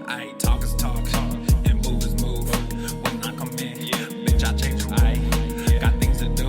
I talk is talk, and move is move. When I come in, bitch, I change the rule. Got things to do,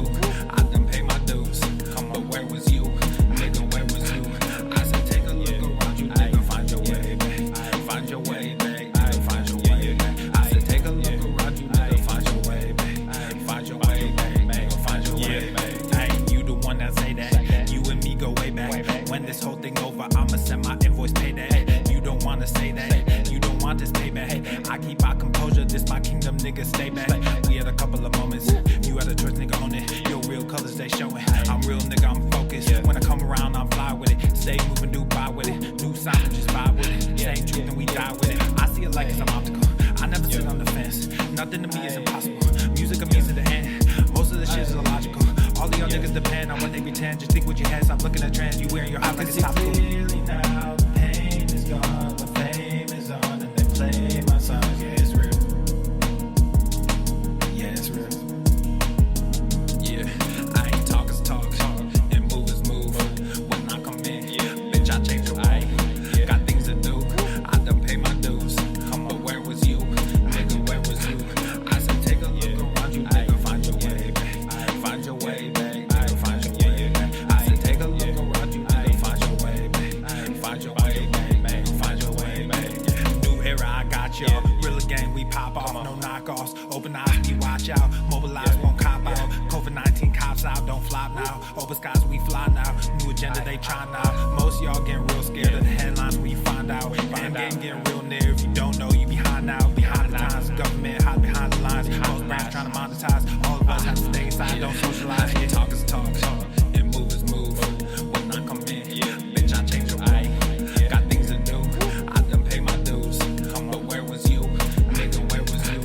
I done pay my dues. But where was you, nigga? Where was you? I said take a look around you, nigga. Find your way back. Find your way back. Find your way back. I said take a look around you, nigga. Find your way back. Find your way back. Find your way back. Hey, you the one that say that. You and me go way back. When this whole thing over, I'ma send my invoice payday. You don't wanna say that. You don't want this payback. I keep my composure. This my kingdom, nigga. Stay back. We had a couple of moments. You had a choice, nigga. Own it. Your real colors they showing. I'm real, nigga. I'm focused. When I come around, I'm fly with it. Stay moving, do buy with it. New sound, just vibe with it. Same truth and we die with it. I see it like it's an obstacle. I never sit on the fence. Nothing to me is impossible. Music of me to the end. Most of the shit is illogical. All the young niggas depend on what they pretend. Just think what you had. Stop looking at trends. You wearing your heart like it's topical. Clearly now, the pain is gone, the fame is on, and they play my songs. Yeah, it's real. Yeah, it's real. Yeah, I ain't talk is talk, and move is move. When I come in, bitch, I change the rule. Got things to do, I done pay my dues. But where was you, nigga? Where was you? I said take a look around you, nigga. Find your way back. Find your way back. Find your way back. I said take a look around you, nigga. Find your way back. Find your way back. Find your way back. New era, I got y'all. Real game, we pop off, no knockoffs. Open eyes, we watch out. Mobilize, won't cop out. COVID-19 cops out, don't flop now. Open skies, we fly now. New agenda, they try now. Most y'all getting real scared of the headlines when you find out. End game getting real near. If you don't know, you behind now. Behind the times, government hide behind the lines. Most brands trying to monetize. All of us have to stay inside, don't socialize. Talk is talk, and move is move. When I come in, bitch, I change the rule. Got things to do, I done pay my dues. But where was you, nigga? Where was you?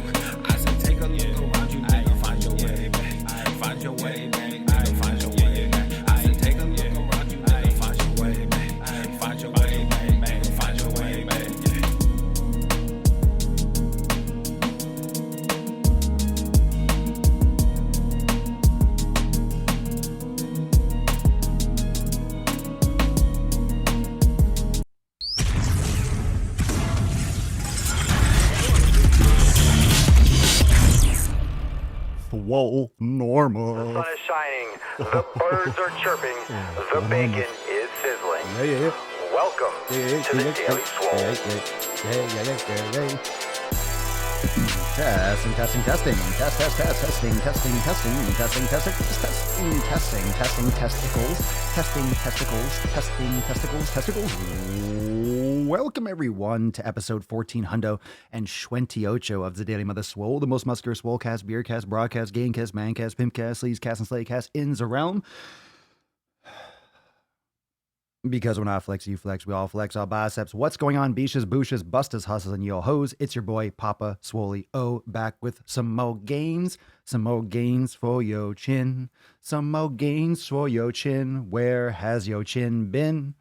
I said take a look around you, nigga. Find your way back. Find your way back. Find your way back. I said take a look around you, nigga. Find your way back. Find your way back. Find your way back. Swole The normal. sun is shining, the birds are chirping, the bacon is sizzling. Yeah. Welcome to the Daily Swole. Testing. Testing. Testicles. Welcome everyone to episode 14 hundo and 28 of the Daily Mother Swole, the most muscular swolecast, beercast, broadcast, gamecast, mancast, pimpcast, sleazecast, and slaycast in the realm. Because when I flex, you flex, we all flex our biceps. What's going on, beaches, booshes, busters, hustles, and yo hoes? It's your boy, Papa Swole O, back with some more gains for yo chin. Some more gains for yo chin. Where has yo chin been?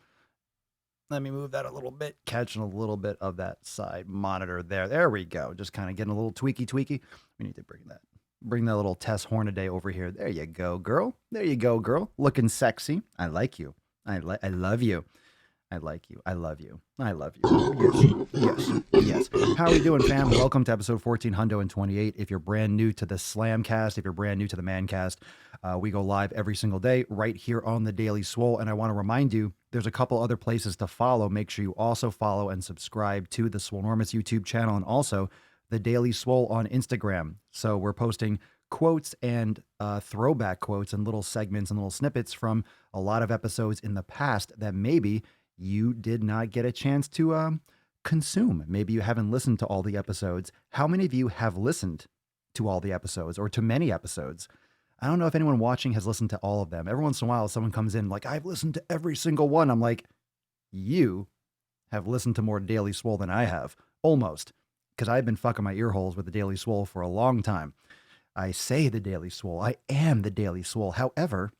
Let me move that a little bit, catching a little bit of that side monitor there. There we go. Just kind of getting a little tweaky. We need to bring that little Tess Hornaday over here. There you go, girl. There you go, girl. Looking sexy. I like you. I love you. I like you. I love you. I love you. Yes. How are we doing, fam? Welcome to episode 14 hundo and 28. If you're brand new to the Slamcast, if you're brand new to the Mancast, we go live every single day right here on the Daily Swole. And I want to remind you, there's a couple other places to follow. Make sure you also follow and subscribe to the Swolenormous YouTube channel and also the Daily Swole on Instagram. So we're posting quotes and throwback quotes and little segments and little snippets from a lot of episodes in the past that maybe you did not get a chance to consume. Maybe you haven't listened to all the episodes. How many of you have listened to all the episodes or to many episodes? I don't know if anyone watching has listened to all of them. Every once in a while, someone comes in like, I've listened to every single one. I'm like, you have listened to more Daily Swole than I have. Almost. Because I've been fucking my ear holes with the Daily Swole for a long time. I say the Daily Swole. I am the Daily Swole. However,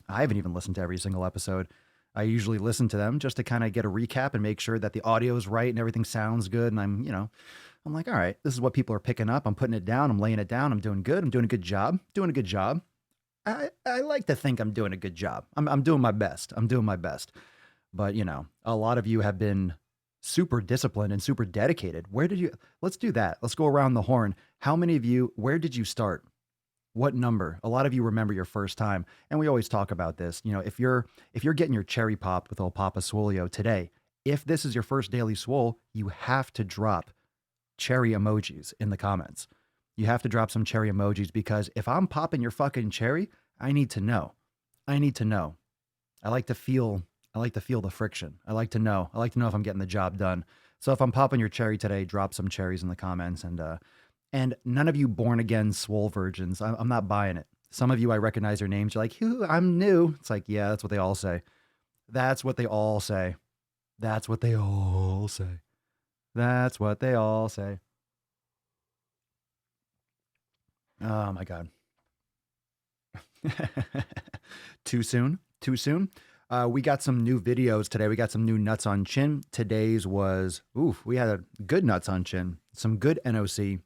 I haven't even listened to every single episode. I usually listen to them just to kind of get a recap and make sure that the audio is right and everything sounds good. And I'm like, all right, this is what people are picking up. I'm putting it down. I'm laying it down. I'm doing good. I'm doing a good job. I like to think I'm doing a good job. I'm doing my best. But, a lot of you have been super disciplined and super dedicated. Let's do that. Let's go around the horn. How many of you, where did you start? What number? A lot of you remember your first time. And we always talk about this. You know, if you're getting your cherry popped with old Papa Swolio today, if this is your first daily swole, you have to drop cherry emojis in the comments. You have to drop some cherry emojis because if I'm popping your fucking cherry, I need to know. I need to know. I like to feel the friction. I like to know if I'm getting the job done. So if I'm popping your cherry today, drop some cherries in the comments. And none of you born again swole virgins, I'm not buying it. Some of you, I recognize your names. You're like, I'm new. It's like, yeah, that's what they all say. That's what they all say. That's what they all say. That's what they all say. Oh my God. Too soon? Too soon? We got some new videos today. We got some new nuts on chin. Today's was, we had a good nuts on chin. Some good NOC.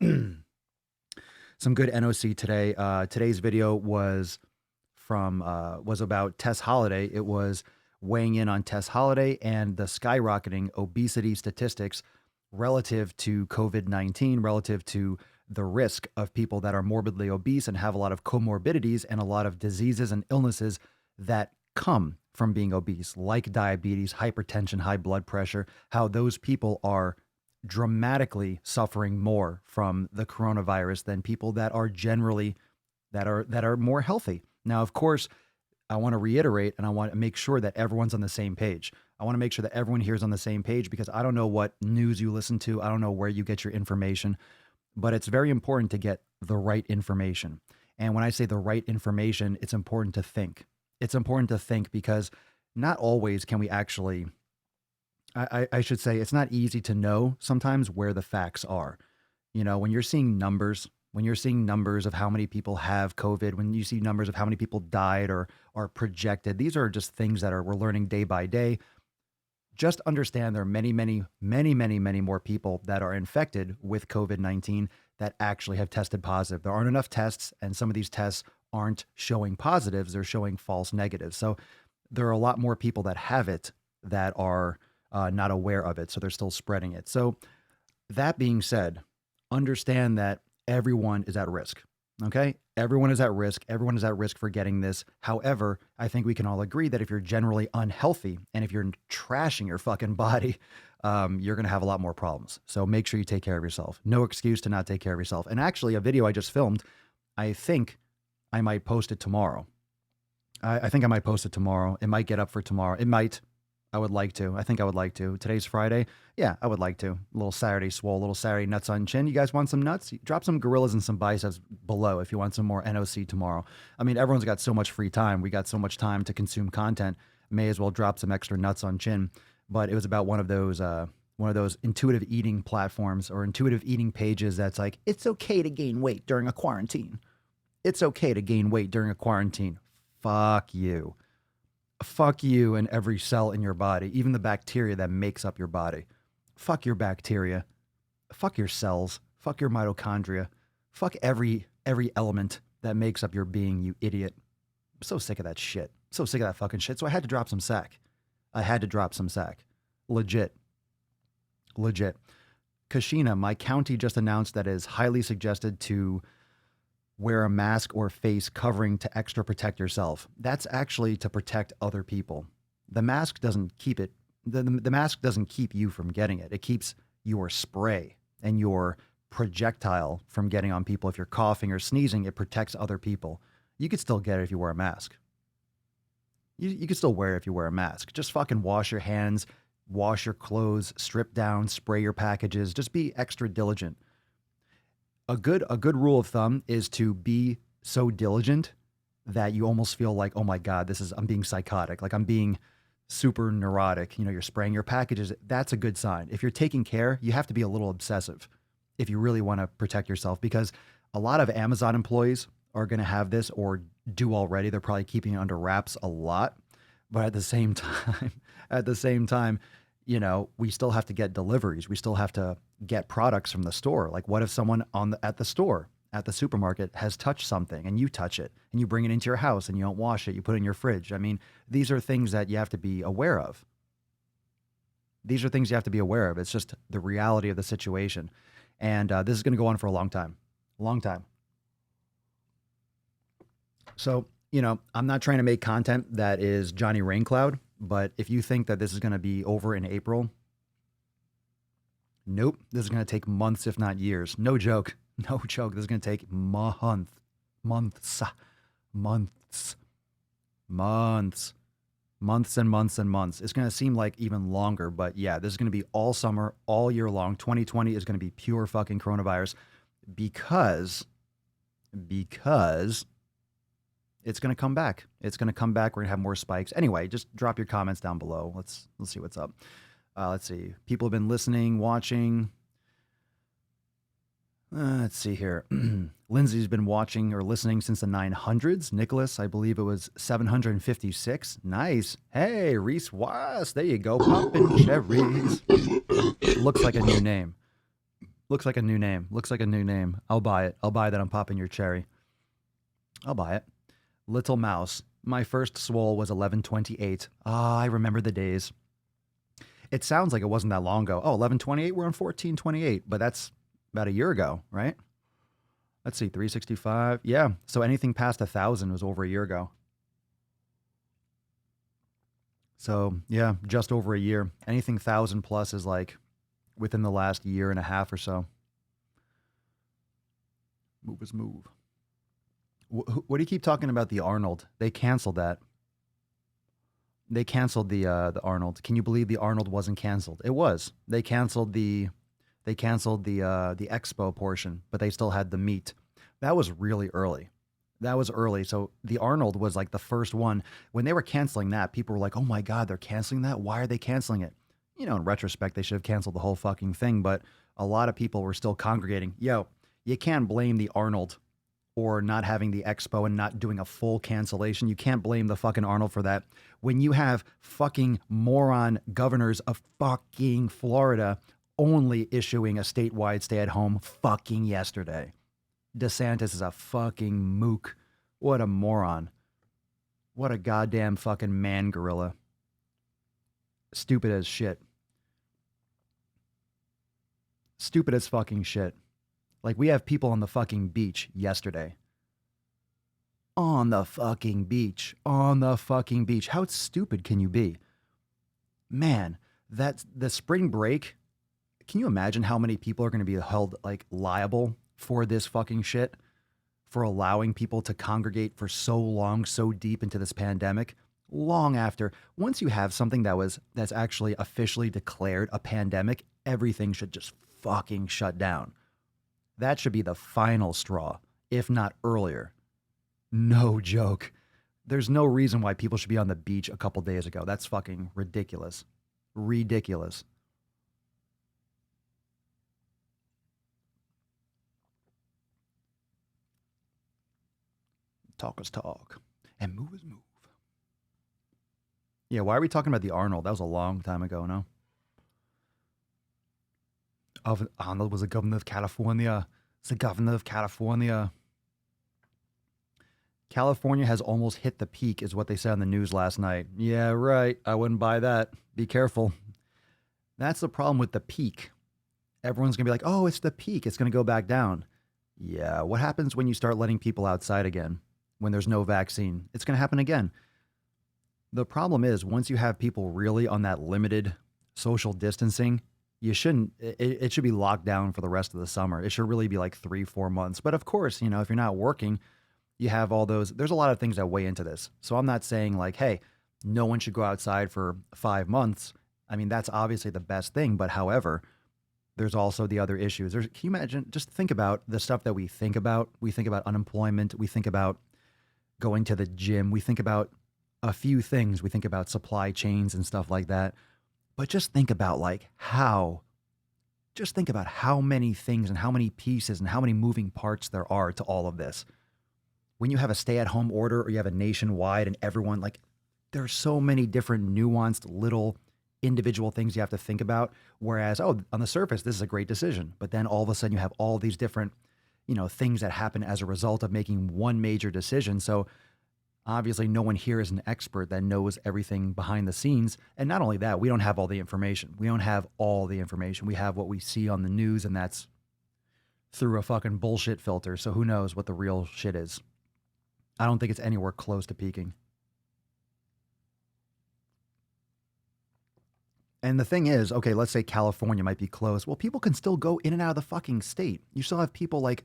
Some good NOC today. Today's video was about Tess Holliday. It was weighing in on Tess Holliday and the skyrocketing obesity statistics relative to COVID-19, relative to the risk of people that are morbidly obese and have a lot of comorbidities and a lot of diseases and illnesses that come from being obese, like diabetes, hypertension, high blood pressure, how those people are dramatically suffering more from the coronavirus than people that are generally that are more healthy. Now, of course, I want to reiterate and I want to make sure that everyone's on the same page. I want to make sure that everyone here is on the same page because I don't know what news you listen to. I don't know where you get your information, but it's very important to get the right information. And when I say the right information, it's important to think. It's important to think because not always can we actually, I should say, it's not easy to know sometimes where the facts are. You know, when you're seeing numbers of how many people have COVID, when you see numbers of how many people died or are projected, these are just things that we're learning day by day. Just understand there are many, many, many, many, many more people that are infected with COVID-19 that actually have tested positive. There aren't enough tests, and some of these tests aren't showing positives, they're showing false negatives. So there are a lot more people that have it that are not aware of it, so they're still spreading it. So that being said, understand that everyone is at risk, okay? Everyone is at risk. Everyone is at risk for getting this. However, I think we can all agree that if you're generally unhealthy and if you're trashing your fucking body, you're going to have a lot more problems. So make sure you take care of yourself. No excuse to not take care of yourself. And actually, a video I just filmed, I think I might post it tomorrow. I think I might post it tomorrow. It might get up for tomorrow. It might. I would like to. I think I would like to. Today's Friday. Yeah, I would like to. A little Saturday swole, a little Saturday nuts on chin. You guys want some nuts? Drop some gorillas and some biceps below if you want some more NOC tomorrow. I mean, everyone's got so much free time. We got so much time to consume content. May as well drop some extra nuts on chin. But it was about one of those intuitive eating platforms or intuitive eating pages that's like, it's okay to gain weight during a quarantine. It's okay to gain weight during a quarantine. Fuck you. Fuck you and every cell in your body, even the bacteria that makes up your body. Fuck your bacteria. Fuck your cells. Fuck your mitochondria. Fuck every element that makes up your being, you idiot. I'm so sick of that shit. So sick of that fucking shit. So I had to drop some sack. Legit. Kashina, my county just announced that it is highly suggested to wear a mask or face covering to extra protect yourself. That's actually to protect other people. The mask doesn't keep it. The mask doesn't keep you from getting it. It keeps your spray and your projectile from getting on people. If you're coughing or sneezing, it protects other people. You could still get it if you wear a mask. You could still wear it if you wear a mask. Just fucking wash your hands, wash your clothes, strip down, spray your packages. Just be extra diligent. A good rule of thumb is to be so diligent that you almost feel like, oh my God, I'm being psychotic. Like I'm being super neurotic. You know, you're spraying your packages. That's a good sign. If you're taking care, you have to be a little obsessive if you really want to protect yourself, because a lot of Amazon employees are going to have this or do already. They're probably keeping it under wraps a lot. But at the same time, you know, we still have to get deliveries. We still have to get products from the store. Like what if someone at the store, at the supermarket has touched something and you touch it and you bring it into your house and you don't wash it, you put it in your fridge. I mean, these are things that you have to be aware of. These are things you have to be aware of. It's just the reality of the situation. And this is going to go on for a long time. Long time. So, I'm not trying to make content that is Johnny Raincloud, but if you think that this is going to be over in April, nope. This is going to take months, if not years. No joke. No joke. This is going to take months, months and months and months. It's going to seem like even longer, but yeah, this is going to be all summer, all year long. 2020 is going to be pure fucking coronavirus because it's going to come back. It's going to come back. We're going to have more spikes. Anyway, just drop your comments down below. Let's see what's up. Let's see. People have been listening, watching. Let's see here. Lindsay's been watching or listening since the 900s. Nicholas, I believe it was 756. Nice. Hey, Reese West. There you go. Poppin' cherries. Looks like a new name. Looks like a new name. I'll buy it. I'll buy that. I'm popping your cherry. I'll buy it. Little Mouse. My first Swole was 11/28. I remember the days. It sounds like it wasn't that long ago. Oh, 11/28. We're on 14/28, but that's about a year ago, right? Let's see, 365. Yeah. So anything past 1,000 was over a year ago. So yeah, just over a year. Anything 1,000 plus is like within the last year and a half or so. Move is move. What do you keep talking about the Arnold? They canceled that. They canceled the Arnold. Can you believe the Arnold wasn't canceled? It was. They canceled the expo portion, but they still had the meat. That was really early. So the Arnold was like the first one. When they were canceling that, people were like, "Oh my God, they're canceling that? Why are they canceling it?" In retrospect, they should have canceled the whole fucking thing. But a lot of people were still congregating. Yo, you can't blame the Arnold or not having the expo and not doing a full cancellation. You can't blame the fucking Arnold for that. When you have fucking moron governors of fucking Florida only issuing a statewide stay-at-home fucking yesterday. DeSantis is a fucking mook. What a moron. What a goddamn fucking man gorilla. Stupid as shit. Stupid as fucking shit. Like, we have people on the fucking beach yesterday. On the fucking beach. How stupid can you be? Man, that's the spring break. Can you imagine how many people are going to be held like liable for this fucking shit? For allowing people to congregate for so long, so deep into this pandemic? Long after, once you have something that's actually officially declared a pandemic, everything should just fucking shut down. That should be the final straw, if not earlier. No joke. There's no reason why people should be on the beach a couple days ago. That's fucking ridiculous. Ridiculous. Talk is talk, and move is move. Yeah, why are we talking about the Arnold? That was a long time ago, no? Arnold was the governor of California. It's the governor of California. California has almost hit the peak, is what they said on the news last night. Yeah, right. I wouldn't buy that. Be careful. That's the problem with the peak. Everyone's going to be like, oh, it's the peak. It's going to go back down. Yeah, what happens when you start letting people outside again? When there's no vaccine? It's going to happen again. The problem is, once you have people really on that limited social distancing, it should be locked down for the rest of the summer. It should really be like 3-4 months. But of course, if you're not working, you have all those, there's a lot of things that weigh into this. So I'm not saying like, hey, no one should go outside for 5 months. I mean, that's obviously the best thing. But however, there's also the other issues. Can you imagine, just think about the stuff that we think about. We think about unemployment. We think about going to the gym. We think about a few things. We think about supply chains and stuff like that. But just think about how many things and how many pieces and how many moving parts there are to all of this. When you have a stay-at-home order or you have a nationwide and everyone, there's so many different nuanced little individual things you have to think about. Whereas, on the surface, this is a great decision. But then all of a sudden you have all these different, things that happen as a result of making one major decision. So Obviously, no one here is an expert that knows everything behind the scenes. And not only that, we don't have all the information. We don't have all the information. We have what we see on the news, and that's through a fucking bullshit filter. So who knows what the real shit is? I don't think it's anywhere close to peaking. And the thing is, okay, let's say California might be closed. Well, people can still go in and out of the fucking state. You still have people like,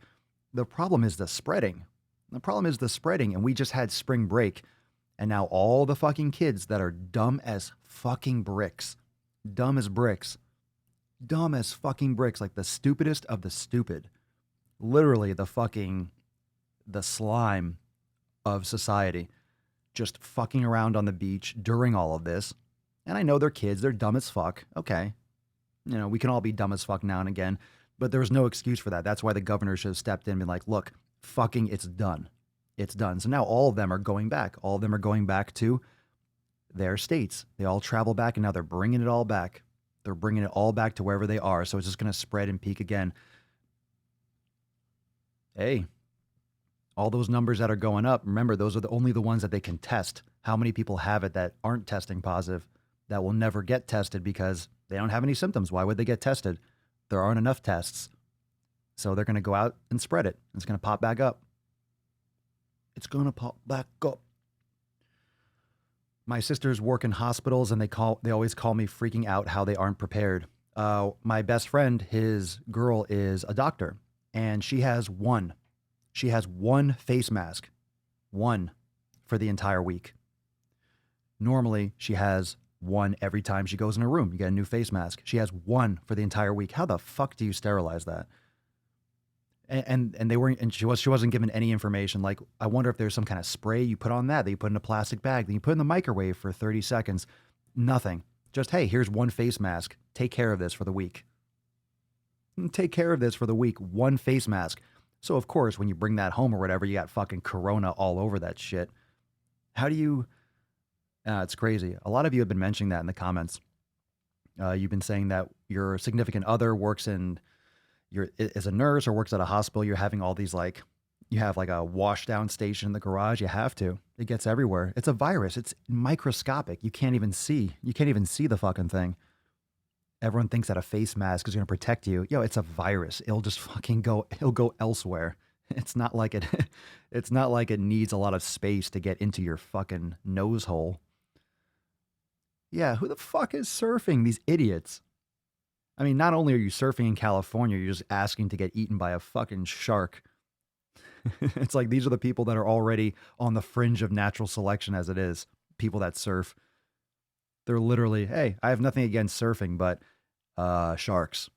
the problem is the spreading. The problem is the spreading, and we just had spring break. And now all the fucking kids that are dumb as fucking bricks, dumb as bricks, dumb as fucking bricks, like the stupidest of the stupid, literally the slime of society, just fucking around on the beach during all of this. And I know they're kids, they're dumb as fuck. Okay. You know, we can all be dumb as fuck now and again, but there was no excuse for that. That's why the governor should have stepped in and been like, look, fucking, it's done. It's done. So now all of them are going back. All of them are going back to their states. They all travel back, and now they're bringing it all back. They're bringing it all back to wherever they are. So it's just going to spread and peak again. Hey, all those numbers that are going up, remember, those are only the ones that they can test. How many people have it that aren't testing positive, that will never get tested because they don't have any symptoms? Why would they get tested? There aren't enough tests. So they're going to go out and spread it. It's going to pop back up. It's going to pop back up. My sisters work in hospitals, and they always call me freaking out how they aren't prepared. My best friend, his girl is a doctor, and she has one face mask, one for the entire week. Normally, she has one every time she goes in a room. You get a new face mask. She has one for the entire week. How the fuck do you sterilize that? And they weren't, and she wasn't given any information. Like, I wonder if there's some kind of spray you put on that you put in a plastic bag, then you put in the microwave for 30 seconds. Nothing. Just, hey, here's one face mask. Take care of this for the week. Take care of this for the week. One face mask. So of course, when you bring that home or whatever, you got fucking corona all over that shit. How do you? It's crazy. A lot of you have been mentioning that in the comments. You've been saying that your significant other is a nurse or works at a hospital. You're having all these, like, you have like a wash down station in the garage. You have to. It gets everywhere. It's a virus. It's microscopic. You can't even see the fucking thing. Everyone thinks that a face mask is going to protect you. Yo, it's a virus. It'll just fucking it'll go elsewhere. It's not like it needs a lot of space to get into your fucking nose hole. Yeah, who the fuck is surfing? These idiots. I mean, not only are you surfing in California, you're just asking to get eaten by a fucking shark. It's like these are the people that are already on the fringe of natural selection as it is. People that surf. They're literally, hey, I have nothing against surfing, but sharks.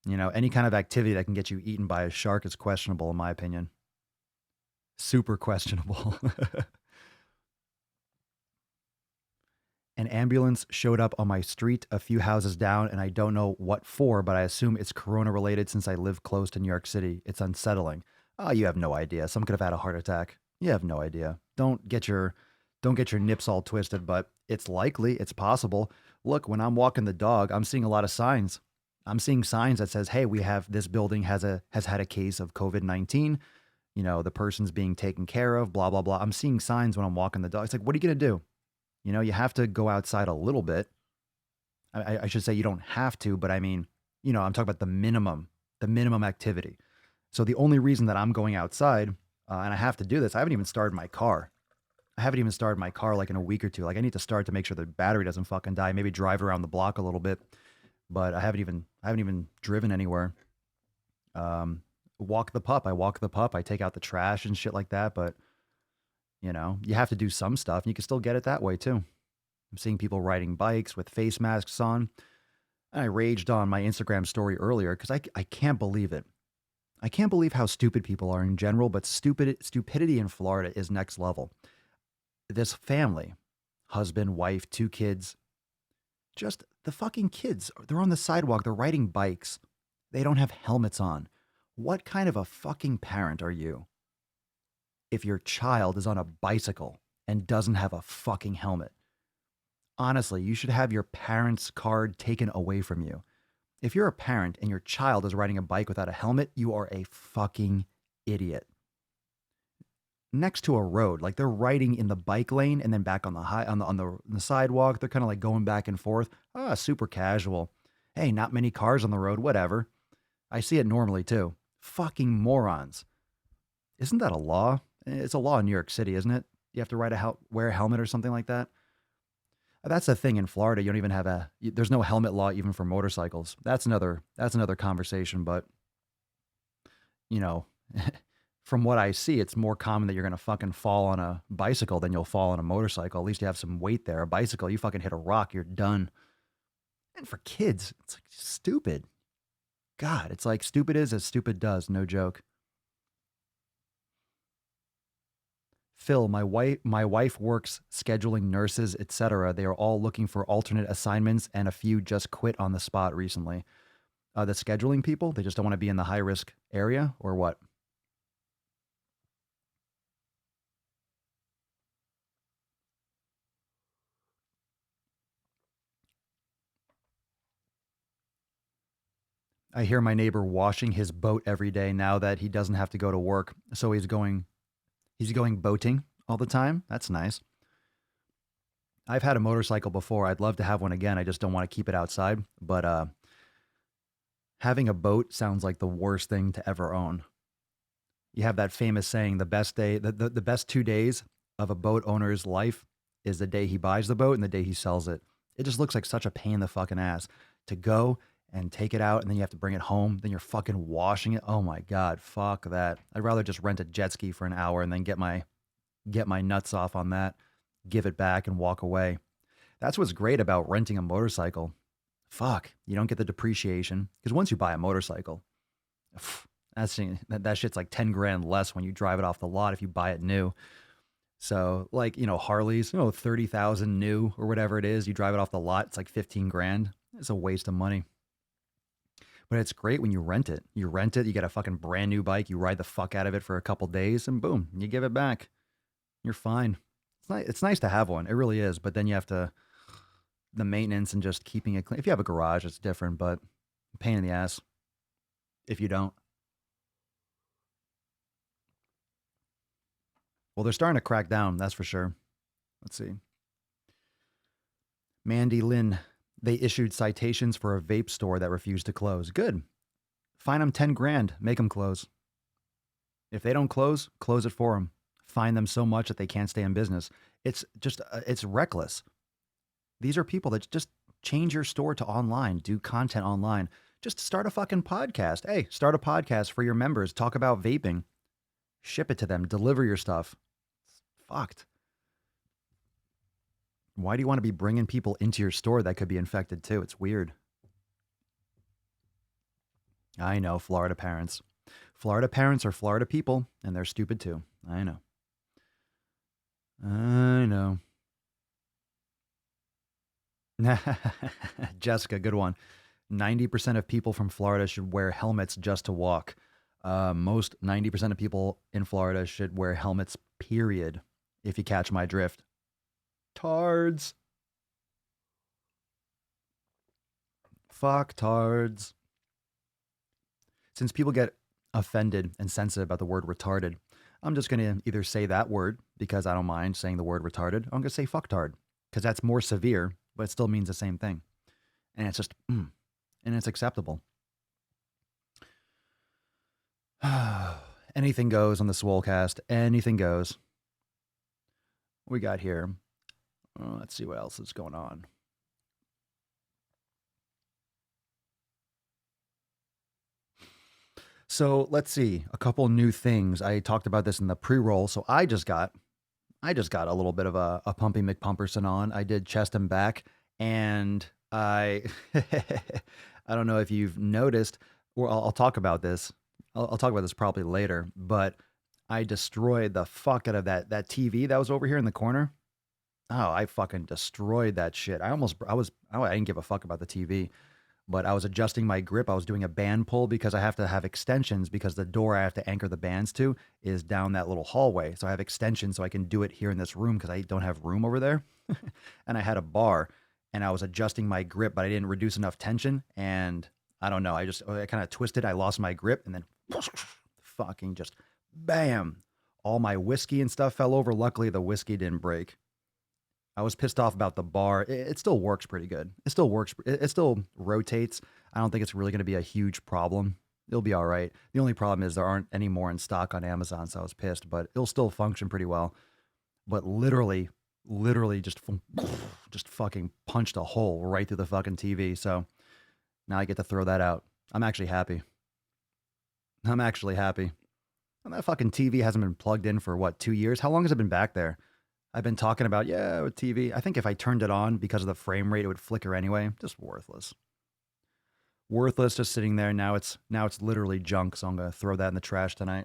You know, any kind of activity that can get you eaten by a shark is questionable, in my opinion. Super questionable. An ambulance showed up on my street a few houses down, and I don't know what for, but I assume it's corona related since I live close to New York City. It's unsettling. Oh, you have no idea. Someone could have had a heart attack. You have no idea. Don't get your nips all twisted, but it's likely, it's possible. Look, when I'm walking the dog, I'm seeing a lot of signs. I'm seeing signs that says, hey, this building has had a case of COVID-19. You know, the person's being taken care of, blah, blah, blah. I'm seeing signs when I'm walking the dog. It's like, what are you going to do? You know, you have to go outside a little bit. I should say you don't have to, but I mean, you know, I'm talking about the minimum activity. So the only reason that I'm going outside, and I have to do this, I haven't even started my car. Like in a week or two. Like I need to start to make sure the battery doesn't fucking die. Maybe drive around the block a little bit, but I haven't even driven anywhere. Walk the pup. I take out the trash and shit like that, but you know, you have to do some stuff and you can still get it that way too. I'm seeing people riding bikes with face masks on. And I raged on my Instagram story earlier because I can't believe it. I can't believe how stupid people are in general, but stupidity in Florida is next level. This family, husband, wife, 2 kids, just the fucking kids, they're on the sidewalk, they're riding bikes. They don't have helmets on. What kind of a fucking parent are you if your child is on a bicycle and doesn't have a fucking helmet? Honestly, you should have your parent's card taken away from you. If you're a parent and your child is riding a bike without a helmet, you are a fucking idiot. next to a road. Like they're riding in the bike lane and then back on the sidewalk. They're kind of like going back and forth. Ah, super casual. Hey, not many cars on the road, whatever. I see it normally too. Fucking morons. Isn't that a law? It's a law in New York City, isn't it? You have to wear a helmet or something like that. That's the thing in Florida. You don't even have there's no helmet law even for motorcycles. That's another conversation. But, you know, from what I see, it's more common that you're going to fucking fall on a bicycle than you'll fall on a motorcycle. At least you have some weight there. A bicycle, you fucking hit a rock, you're done. And for kids, it's like stupid. God, it's like stupid is as stupid does. No joke. Phil, my wife works scheduling nurses, etc. They are all looking for alternate assignments, and a few just quit on the spot recently. The scheduling people, they just don't want to be in the high risk area, or what? I hear my neighbor washing his boat every day now that he doesn't have to go to work, so he's going boating all the time. That's nice. I've had a motorcycle before. I'd love to have one again. I just don't want to keep it outside. But having a boat sounds like the worst thing to ever own. You have that famous saying, the best 2 days of a boat owner's life is the day he buys the boat and the day he sells it. It just looks like such a pain in the fucking ass to go and take it out and then you have to bring it home. Then you're fucking washing it. Oh my God, fuck that. I'd rather just rent a jet ski for an hour and then get my nuts off on that, give it back and walk away. That's what's great about renting a motorcycle. Fuck, you don't get the depreciation because once you buy a motorcycle, that shit's like 10 grand less when you drive it off the lot if you buy it new. So like, Harleys, 30,000 new or whatever it is, you drive it off the lot, it's like 15 grand. It's a waste of money. But it's great when you rent it. You get a fucking brand new bike, you ride the fuck out of it for a couple days and boom, you give it back. You're fine. It's nice to have one. It really is. But then you have the maintenance and just keeping it clean. If you have a garage, it's different, but pain in the ass if you don't. Well, they're starting to crack down, that's for sure. Let's see. Mandy Lynn, they issued citations for a vape store that refused to close. Good. Fine them 10 grand, make them close. If they don't close it for them. Fine them so much that they can't stay in business. It's just, it's reckless. These are people that just change your store to online, do content online. Just start a fucking podcast. Hey, start a podcast for your members. Talk about vaping. Ship it to them. Deliver your stuff. It's fucked. Why do you want to be bringing people into your store that could be infected too? It's weird. I know, Florida parents. Florida parents are Florida people, and they're stupid too. I know. Jessica, good one. 90% of people from Florida should wear helmets just to walk. Most 90% of people in Florida should wear helmets, period, if you catch my drift. Tards. Fuck tards. Since people get offended and sensitive about the word retarded, I'm just going to either say that word because I don't mind saying the word retarded. I'm going to say fucktard because that's more severe, but it still means the same thing. And it's just, and it's acceptable. Anything goes on the Swolecast. Anything goes. What we got here? Let's see what else is going on. So let's see a couple new things. I talked about this in the pre-roll. So I just got a little bit of a Pumpy McPumperson on. I did chest and back, and I I don't know if you've noticed, or I'll talk about this. I'll talk about this probably later, but I destroyed the fuck out of that TV that was over here in the corner. Oh, I fucking destroyed that shit. I didn't give a fuck about the TV, but I was adjusting my grip. I was doing a band pull because I have to have extensions because the door I have to anchor the bands to is down that little hallway. So I have extensions so I can do it here in this room because I don't have room over there. And I had a bar and I was adjusting my grip, but I didn't reduce enough tension. And I don't know. I kind of twisted. I lost my grip and then fucking just bam all my whiskey and stuff fell over. Luckily, the whiskey didn't break. I was pissed off about the bar. It still works pretty good. It still works. It still rotates. I don't think it's really going to be a huge problem. It'll be all right. The only problem is there aren't any more in stock on Amazon, so I was pissed, but it'll still function pretty well. But literally just fucking punched a hole right through the fucking TV. So now I get to throw that out. I'm actually happy. I'm actually happy. And that fucking TV hasn't been plugged in for what, 2 years? How long has it been back there? I've been talking about, yeah, with TV. I think if I turned it on because of the frame rate, it would flicker anyway. Just worthless. Worthless, just sitting there. Now it's literally junk, so I'm gonna throw that in the trash tonight.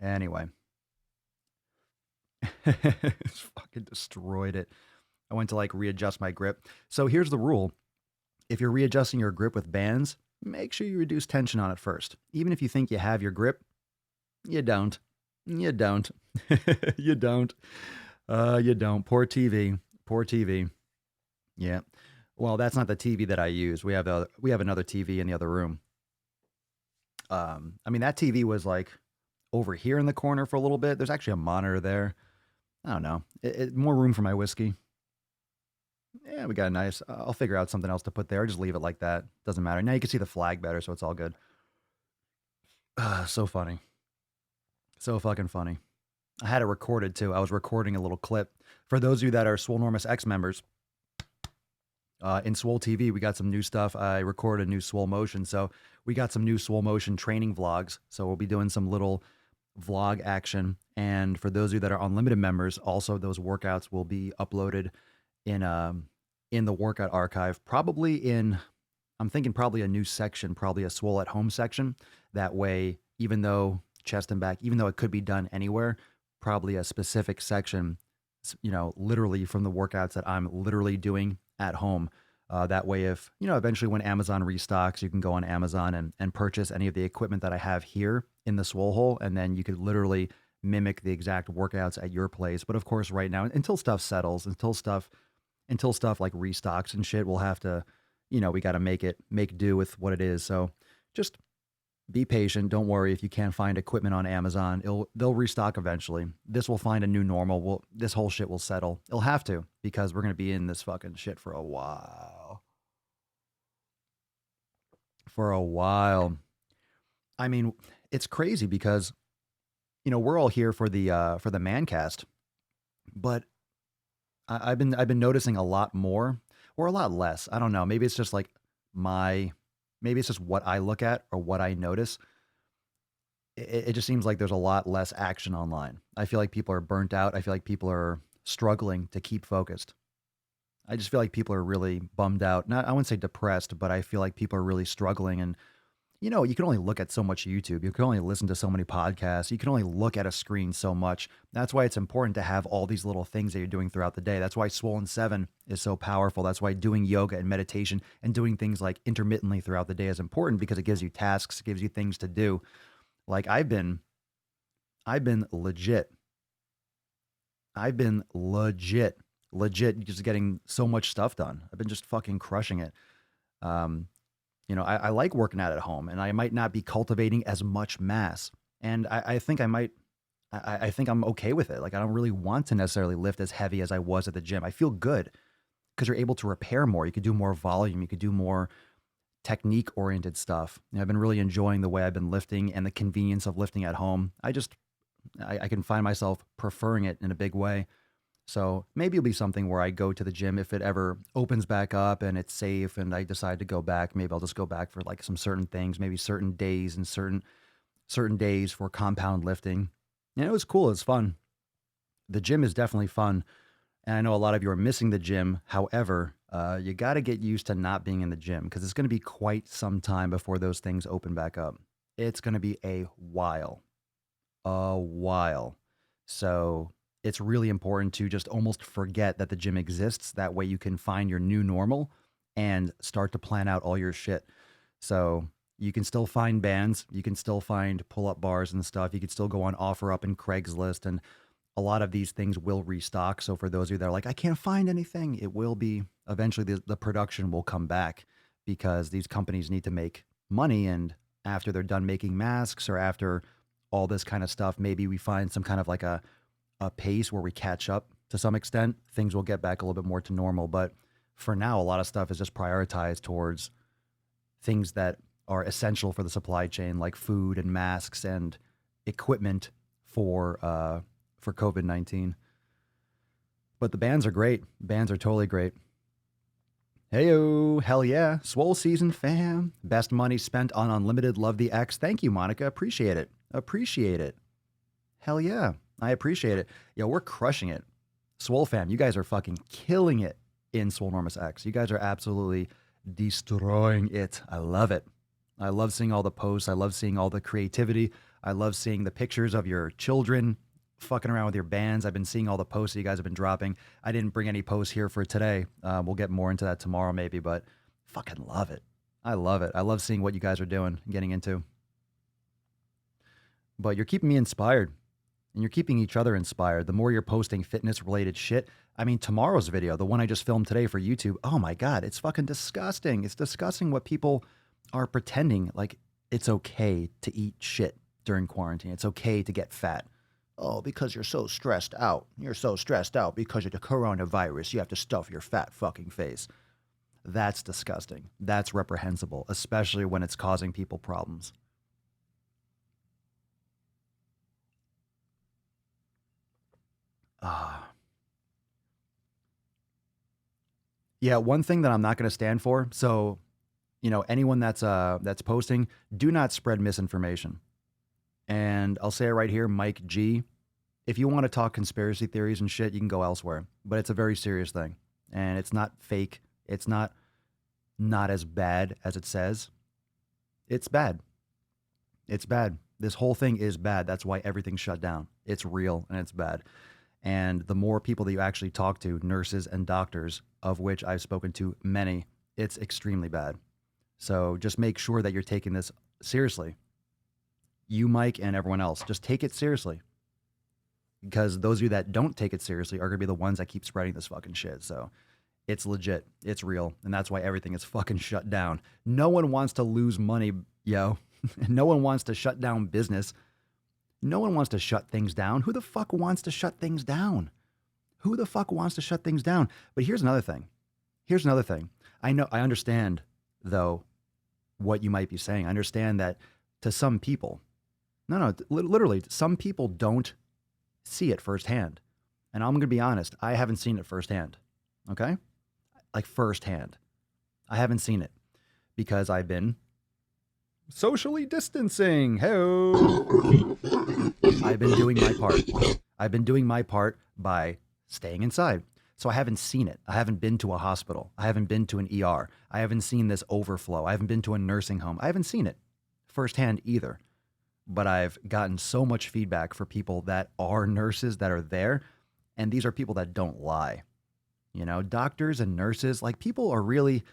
Anyway. It's fucking destroyed it. I went to like readjust my grip. So here's the rule. If you're readjusting your grip with bands, make sure you reduce tension on it first. Even if you think you have your grip, you don't. You don't. You don't. You don't. Poor TV. Poor TV. Yeah. Well, that's not the TV that I use. We have another TV in the other room. I mean, that TV was like over here in the corner for a little bit. There's actually a monitor there. I don't know. More room for my whiskey. Yeah, we got a nice. I'll figure out something else to put there. Just leave it like that. Doesn't matter. Now you can see the flag better, so it's all good. So funny. So fucking funny. I had it recorded too. I was recording a little clip. For those of you that are Swole Enormous X members, in Swole TV, we got some new stuff. I recorded a new Swole Motion. So we got some new Swole Motion training vlogs. So we'll be doing some little vlog action. And for those of you that are unlimited members, also those workouts will be uploaded in the workout archive. I'm thinking probably a new section, probably a Swole at Home section. That way, even though chest and back, even though it could be done anywhere, probably a specific section, literally from the workouts that I'm literally doing at home. That way, if, eventually when Amazon restocks, you can go on Amazon and purchase any of the equipment that I have here in the Swole hole. And then you could literally mimic the exact workouts at your place. But of course, right now, until stuff settles, until stuff like restocks and shit, we'll have to, we got to make do with what it is. So just be patient. Don't worry if you can't find equipment on Amazon. They'll restock eventually. This will find a new normal. This whole shit will settle. It'll have to, because we're going to be in this fucking shit for a while. I mean, it's crazy because, we're all here for the Mancast, but I've been noticing a lot more or a lot less. I don't know. Maybe it's just like maybe it's just what I look at or what I notice. It just seems like there's a lot less action online. I feel like people are burnt out. I feel like people are struggling to keep focused. I just feel like people are really bummed out. I wouldn't say depressed, but I feel like people are really struggling. And, you can only look at so much YouTube. You can only listen to so many podcasts. You can only look at a screen so much. That's why it's important to have all these little things that you're doing throughout the day. That's why Swollen 7 is so powerful. That's why doing yoga and meditation and doing things like intermittently throughout the day is important, because it gives you tasks, it gives you things to do. Like I've been legit just getting so much stuff done. I've been just fucking crushing it. I like working out at home, and I might not be cultivating as much mass. And I think I think I'm okay with it. Like, I don't really want to necessarily lift as heavy as I was at the gym. I feel good because you're able to repair more. You could do more volume. You could do more technique oriented stuff. I've been really enjoying the way I've been lifting and the convenience of lifting at home. I can find myself preferring it in a big way. So maybe it'll be something where I go to the gym if it ever opens back up and it's safe and I decide to go back. Maybe I'll just go back for like some certain things, maybe certain days and certain days for compound lifting. And it was cool. It's fun. The gym is definitely fun. And I know a lot of you are missing the gym. However, you got to get used to not being in the gym, because it's going to be quite some time before those things open back up. It's going to be a while. So it's really important to just almost forget that the gym exists. That way you can find your new normal and start to plan out all your shit. So you can still find bands. You can still find pull-up bars and stuff. You can still go on OfferUp and Craigslist, and a lot of these things will restock. So for those of you that are like, I can't find anything, it will be eventually the production will come back, because these companies need to make money, and after they're done making masks or after all this kind of stuff, maybe we find some kind of like a pace where we catch up to some extent. Things will get back a little bit more to normal. But for now, a lot of stuff is just prioritized towards things that are essential for the supply chain, like food and masks and equipment for COVID-19. But the bands are great. Bands are totally great. Heyo, hell yeah. Swole season fam. Best money spent on unlimited. Love the X. Thank you, Monica. Appreciate it. Appreciate it. Hell yeah. I appreciate it. Yo, we're crushing it. Swole fam, you guys are fucking killing it in Swolenormous X. You guys are absolutely destroying it. I love it. I love seeing all the posts. I love seeing all the creativity. I love seeing the pictures of your children fucking around with your bands. I've been seeing all the posts that you guys have been dropping. I didn't bring any posts here for today. We'll get more into that tomorrow maybe, but fucking love it. I love it. I love seeing what you guys are doing and getting into. But you're keeping me inspired, and you're keeping each other inspired. The more you're posting fitness-related shit. I mean, tomorrow's video, the one I just filmed today for YouTube, oh my God, it's fucking disgusting. It's disgusting what people are pretending like it's okay to eat shit during quarantine. It's okay to get fat. Oh, because you're so stressed out. You're so stressed out because of the coronavirus. You have to stuff your fat fucking face. That's disgusting. That's reprehensible, especially when it's causing people problems. Yeah, one thing that I'm not going to stand for. So, you know, anyone that's posting, do not spread misinformation. And I'll say it right here, Mike G. If you want to talk conspiracy theories and shit, you can go elsewhere. But it's a very serious thing, and it's not fake. It's not as bad as it says. It's bad. It's bad. This whole thing is bad. That's why everything's shut down. It's real and it's bad. And the more people that you actually talk to, nurses and doctors, of which I've spoken to many, it's extremely bad. So just make sure that you're taking this seriously. You, Mike, and everyone else, just take it seriously. Because those of you that don't take it seriously are going to be the ones that keep spreading this fucking shit. So it's legit. It's real. And that's why everything is fucking shut down. No one wants to lose money, yo. No one wants to shut down business. No one wants to shut things down. Who the fuck wants to shut things down? Who the fuck wants to shut things down? But here's another thing. I understand, though, what you might be saying. I understand that to some people, literally, some people don't see it firsthand. And I'm going to be honest, I haven't seen it firsthand. Okay? Like firsthand. I haven't seen it because I've been socially distancing. Hey-o. I've been doing my part. I've been doing my part by staying inside. So I haven't seen it. I haven't been to a hospital. I haven't been to an ER. I haven't seen this overflow. I haven't been to a nursing home. I haven't seen it firsthand either. But I've gotten so much feedback for people that are nurses that are there. And these are people that don't lie. You know, doctors and nurses, like people are really,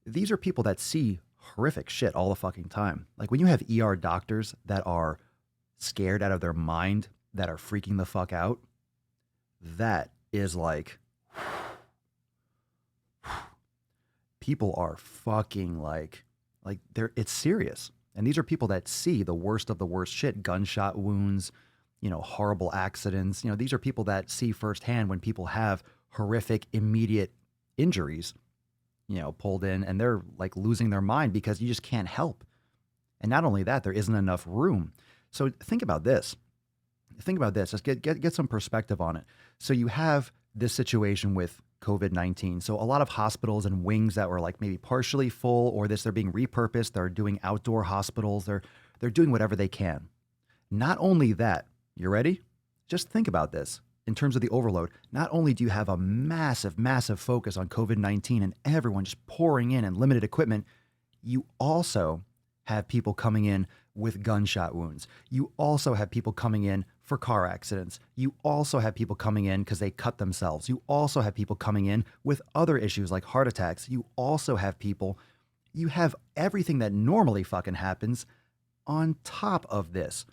these are people that see horrific shit all the fucking time. Like when you have ER doctors that are scared out of their mind, that are freaking the fuck out, that is like, people are fucking like it's serious. And these are people that see the worst of the worst shit, gunshot wounds, you know, horrible accidents. You know, these are people that see firsthand when people have horrific, immediate injuries, you know, pulled in, and they're like losing their mind because you just can't help. And not only that, there isn't enough room. So think about this. Just get some perspective on it. So you have this situation with COVID-19. So a lot of hospitals and wings that were like maybe partially full, or they're being repurposed. They're doing outdoor hospitals. They're doing whatever they can. Not only that, you ready? Just think about this in terms of the overload. Not only do you have a massive, massive focus on COVID-19 and everyone just pouring in and limited equipment, you also have people coming in with gunshot wounds. You also have people coming in for car accidents. You also have people coming in because they cut themselves. You also have people coming in with other issues like heart attacks. You also have you have everything that normally fucking happens on top of this.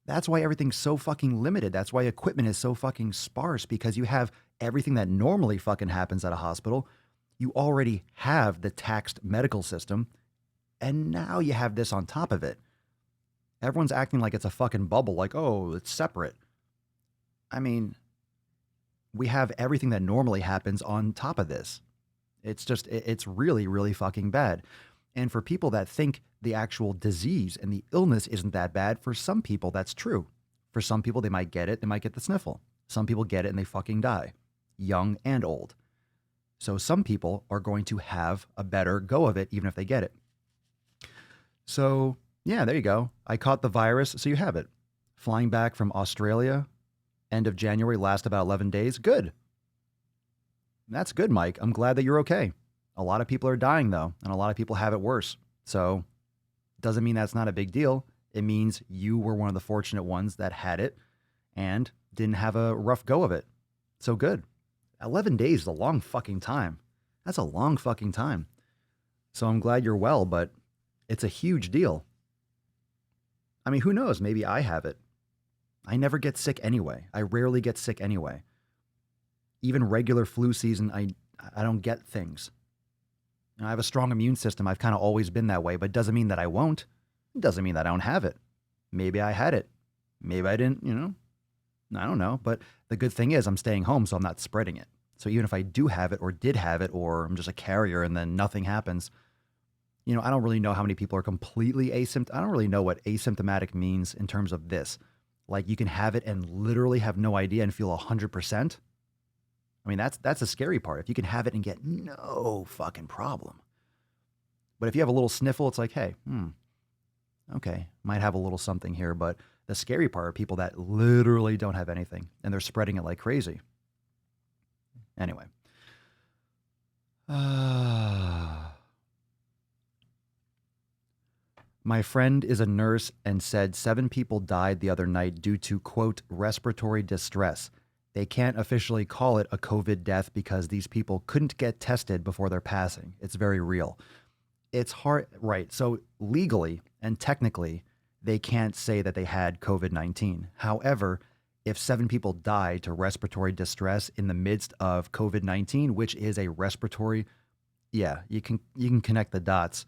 That's why everything's so fucking limited. That's why equipment is so fucking sparse, because you have everything that normally fucking happens at a hospital. You already have the taxed medical system. And now you have this on top of it. Everyone's acting like it's a fucking bubble, like, oh, it's separate. I mean, we have everything that normally happens on top of this. It's really, really fucking bad. And for people that think the actual disease and the illness isn't that bad, for some people, that's true. For some people, they might get it, they might get the sniffle. Some people get it and they fucking die, young and old. So some people are going to have a better go of it, even if they get it. So, yeah, there you go. I caught the virus, so you have it. Flying back from Australia, end of January, last about 11 days. Good. That's good, Mike. I'm glad that you're okay. A lot of people are dying, though, and a lot of people have it worse. So, doesn't mean that's not a big deal. It means you were one of the fortunate ones that had it and didn't have a rough go of it. So good. 11 days is a long fucking time. That's a long fucking time. So I'm glad you're well, but it's a huge deal. I mean, who knows? Maybe I have it. I never get sick anyway. I rarely get sick anyway. Even regular flu season, I don't get things. I have a strong immune system. I've kind of always been that way, but it doesn't mean that I won't. It doesn't mean that I don't have it. Maybe I had it. Maybe I didn't, I don't know. But the good thing is I'm staying home, so I'm not spreading it. So even if I do have it or did have it, or I'm just a carrier and then nothing happens, I don't really know how many people are completely asymptomatic. I don't really know what asymptomatic means in terms of this. Like you can have it and literally have no idea and feel 100%. I mean, that's the scary part. If you can have it and get no fucking problem. But if you have a little sniffle, it's like, hey, okay, might have a little something here. But the scary part are people that literally don't have anything and they're spreading it like crazy. Anyway. My friend is a nurse and said 7 people died the other night due to, quote, respiratory distress. They can't officially call it a COVID death because these people couldn't get tested before their passing. It's very real. It's hard, right? So legally and technically, they can't say that they had COVID-19. However, if 7 people died to respiratory distress in the midst of COVID-19, which is a respiratory, yeah, you can connect the dots.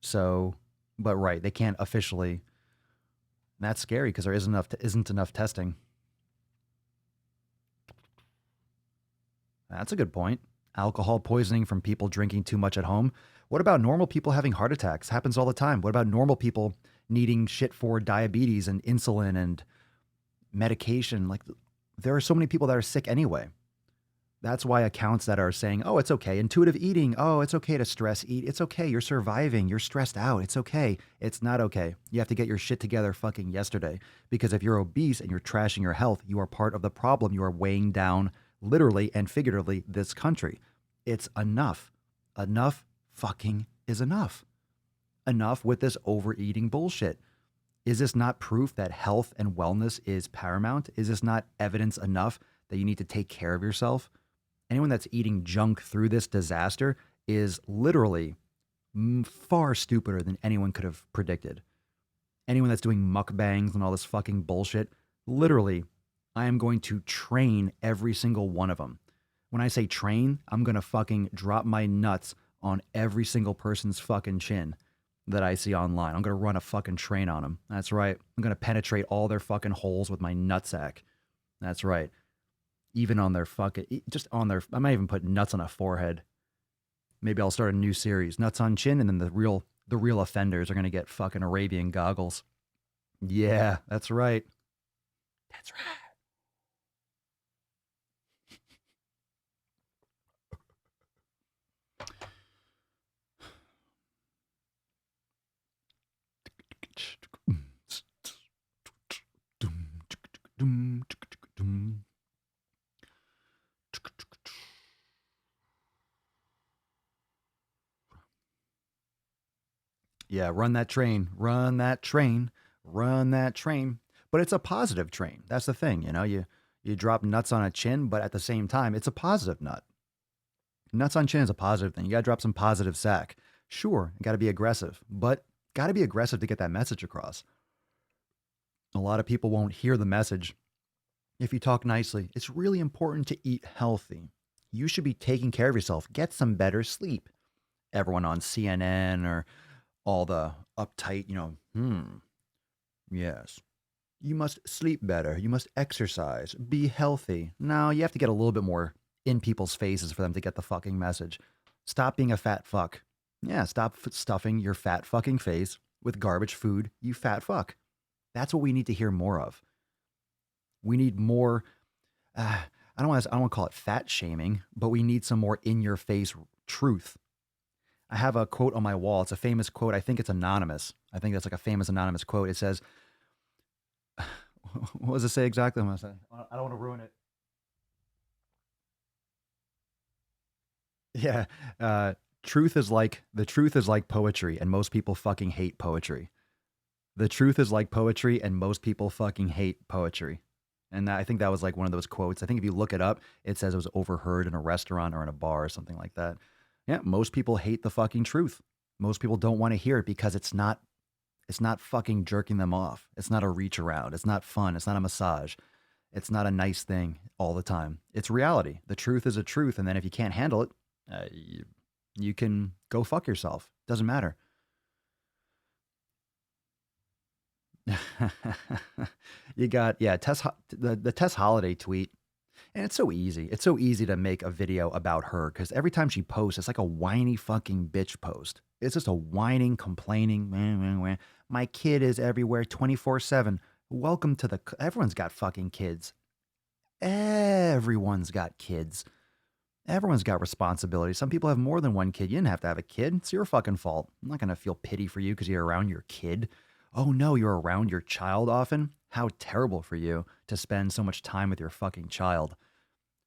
So, but right, they can't officially. That's scary because there isn't enough testing. That's a good point. Alcohol poisoning from people drinking too much at home. What about normal people having heart attacks? Happens all the time. What about normal people needing shit for diabetes and insulin and medication? Like, there are so many people that are sick anyway. That's why accounts that are saying, oh, it's okay. Intuitive eating. Oh, it's okay to stress eat. It's okay. You're surviving. You're stressed out. It's okay. It's not okay. You have to get your shit together fucking yesterday. Because if you're obese and you're trashing your health, you are part of the problem. You are weighing down, literally and figuratively, this country. It's enough. Enough fucking is enough. Enough with this overeating bullshit. Is this not proof that health and wellness is paramount? Is this not evidence enough that you need to take care of yourself? Anyone that's eating junk through this disaster is literally far stupider than anyone could have predicted. Anyone that's doing mukbangs and all this fucking bullshit, literally, I am going to train every single one of them. When I say train, I'm going to fucking drop my nuts on every single person's fucking chin that I see online. I'm going to run a fucking train on them. That's right. I'm going to penetrate all their fucking holes with my nutsack. That's right. Even on their fucking, just on their, I might even put nuts on a forehead. Maybe I'll start a new series, nuts on chin, and then the real offenders are going to get fucking Arabian goggles. Yeah, that's right. That's right. Yeah, run that train, run that train, run that train. But it's a positive train. That's the thing, you drop nuts on a chin, but at the same time, it's a positive nut. Nuts on chin is a positive thing. You got to drop some positive sack. Sure, you got to be aggressive, but got to be aggressive to get that message across. A lot of people won't hear the message if you talk nicely. It's really important to eat healthy. You should be taking care of yourself. Get some better sleep. Everyone on CNN or all the uptight, yes. You must sleep better. You must exercise. Be healthy. No, you have to get a little bit more in people's faces for them to get the fucking message. Stop being a fat fuck. Yeah, stop stuffing your fat fucking face with garbage food, you fat fuck. That's what we need to hear more of. We need more. I don't want to call it fat shaming, but we need some more in your face truth. I have a quote on my wall. It's a famous quote. I think it's anonymous. I think that's like a famous anonymous quote. It says, what does it say exactly? I don't want to ruin it. Yeah. The truth is like poetry, and most people fucking hate poetry. The truth is like poetry, and most people fucking hate poetry. And I think that was like one of those quotes. I think if you look it up, it says it was overheard in a restaurant or in a bar or something like that. Yeah, most people hate the fucking truth. Most people don't want to hear it because it's not fucking jerking them off. It's not a reach around. It's not fun. It's not a massage. It's not a nice thing all the time. It's reality. The truth is a truth. And then if you can't handle it, you can go fuck yourself. Doesn't matter. You got, yeah, the Tess Holiday tweet. And it's so easy. It's so easy to make a video about her because every time she posts, it's like a whiny fucking bitch post. It's just a whining, complaining. My kid is everywhere 24/7. Welcome to everyone's got fucking kids. Everyone's got kids. Everyone's got responsibilities. Some people have more than one kid. You didn't have to have a kid. It's your fucking fault. I'm not going to feel pity for you because you're around your kid. Oh no, you're around your child often? How terrible for you to spend so much time with your fucking child.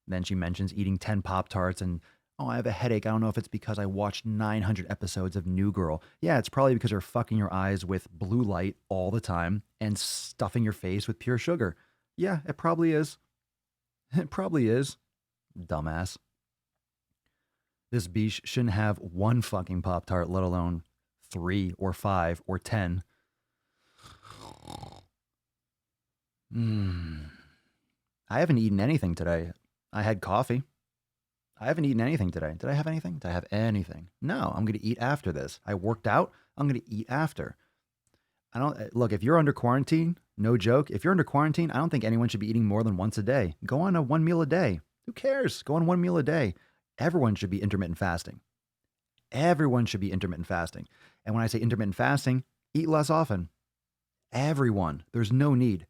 Then she mentions eating 10 Pop-Tarts and, oh, I have a headache. I don't know if it's because I watched 900 episodes of New Girl. Yeah, it's probably because you're fucking your eyes with blue light all the time and stuffing your face with pure sugar. Yeah, it probably is. It probably is. Dumbass. This beach shouldn't have one fucking Pop-Tart, let alone 3 or 5 or 10. I haven't eaten anything today. I had coffee. I haven't eaten anything today. Did I have anything? Did I have anything? No, I'm going to eat after this. I worked out. I'm going to eat after. Look, if you're under quarantine, no joke. If you're under quarantine, I don't think anyone should be eating more than once a day. Go on a 1 meal a day. Who cares? Go on 1 meal a day. Everyone should be intermittent fasting. Everyone should be intermittent fasting. And when I say intermittent fasting, eat less often. Everyone. There's no need.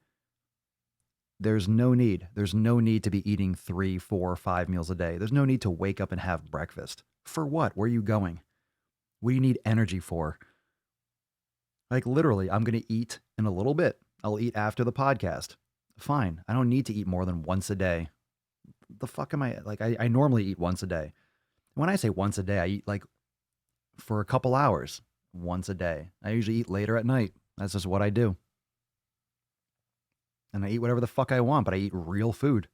There's no need. There's no need to be eating 3, 4, 5 meals a day. There's no need to wake up and have breakfast. For what? Where are you going? What do you need energy for? Like literally, I'm going to eat in a little bit. I'll eat after the podcast. Fine. I don't need to eat more than once a day. The fuck am I? Like I normally eat once a day. When I say once a day, I eat like for a couple hours once a day. I usually eat later at night. That's just what I do. And I eat whatever the fuck I want, but I eat real food.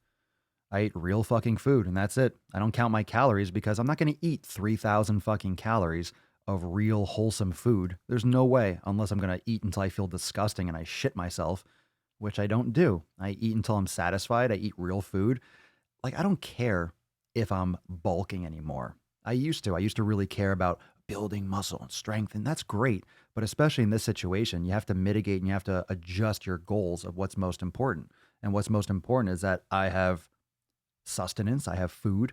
I eat real fucking food, and that's it. I don't count my calories because I'm not going to eat 3,000 fucking calories of real wholesome food. There's no way, unless I'm going to eat until I feel disgusting and I shit myself, which I don't do. I eat until I'm satisfied. I eat real food. Like, I don't care if I'm bulking anymore. I used to really care about building muscle and strength, and that's great. But especially in this situation, you have to mitigate and you have to adjust your goals of what's most important. And what's most important is that I have sustenance, I have food,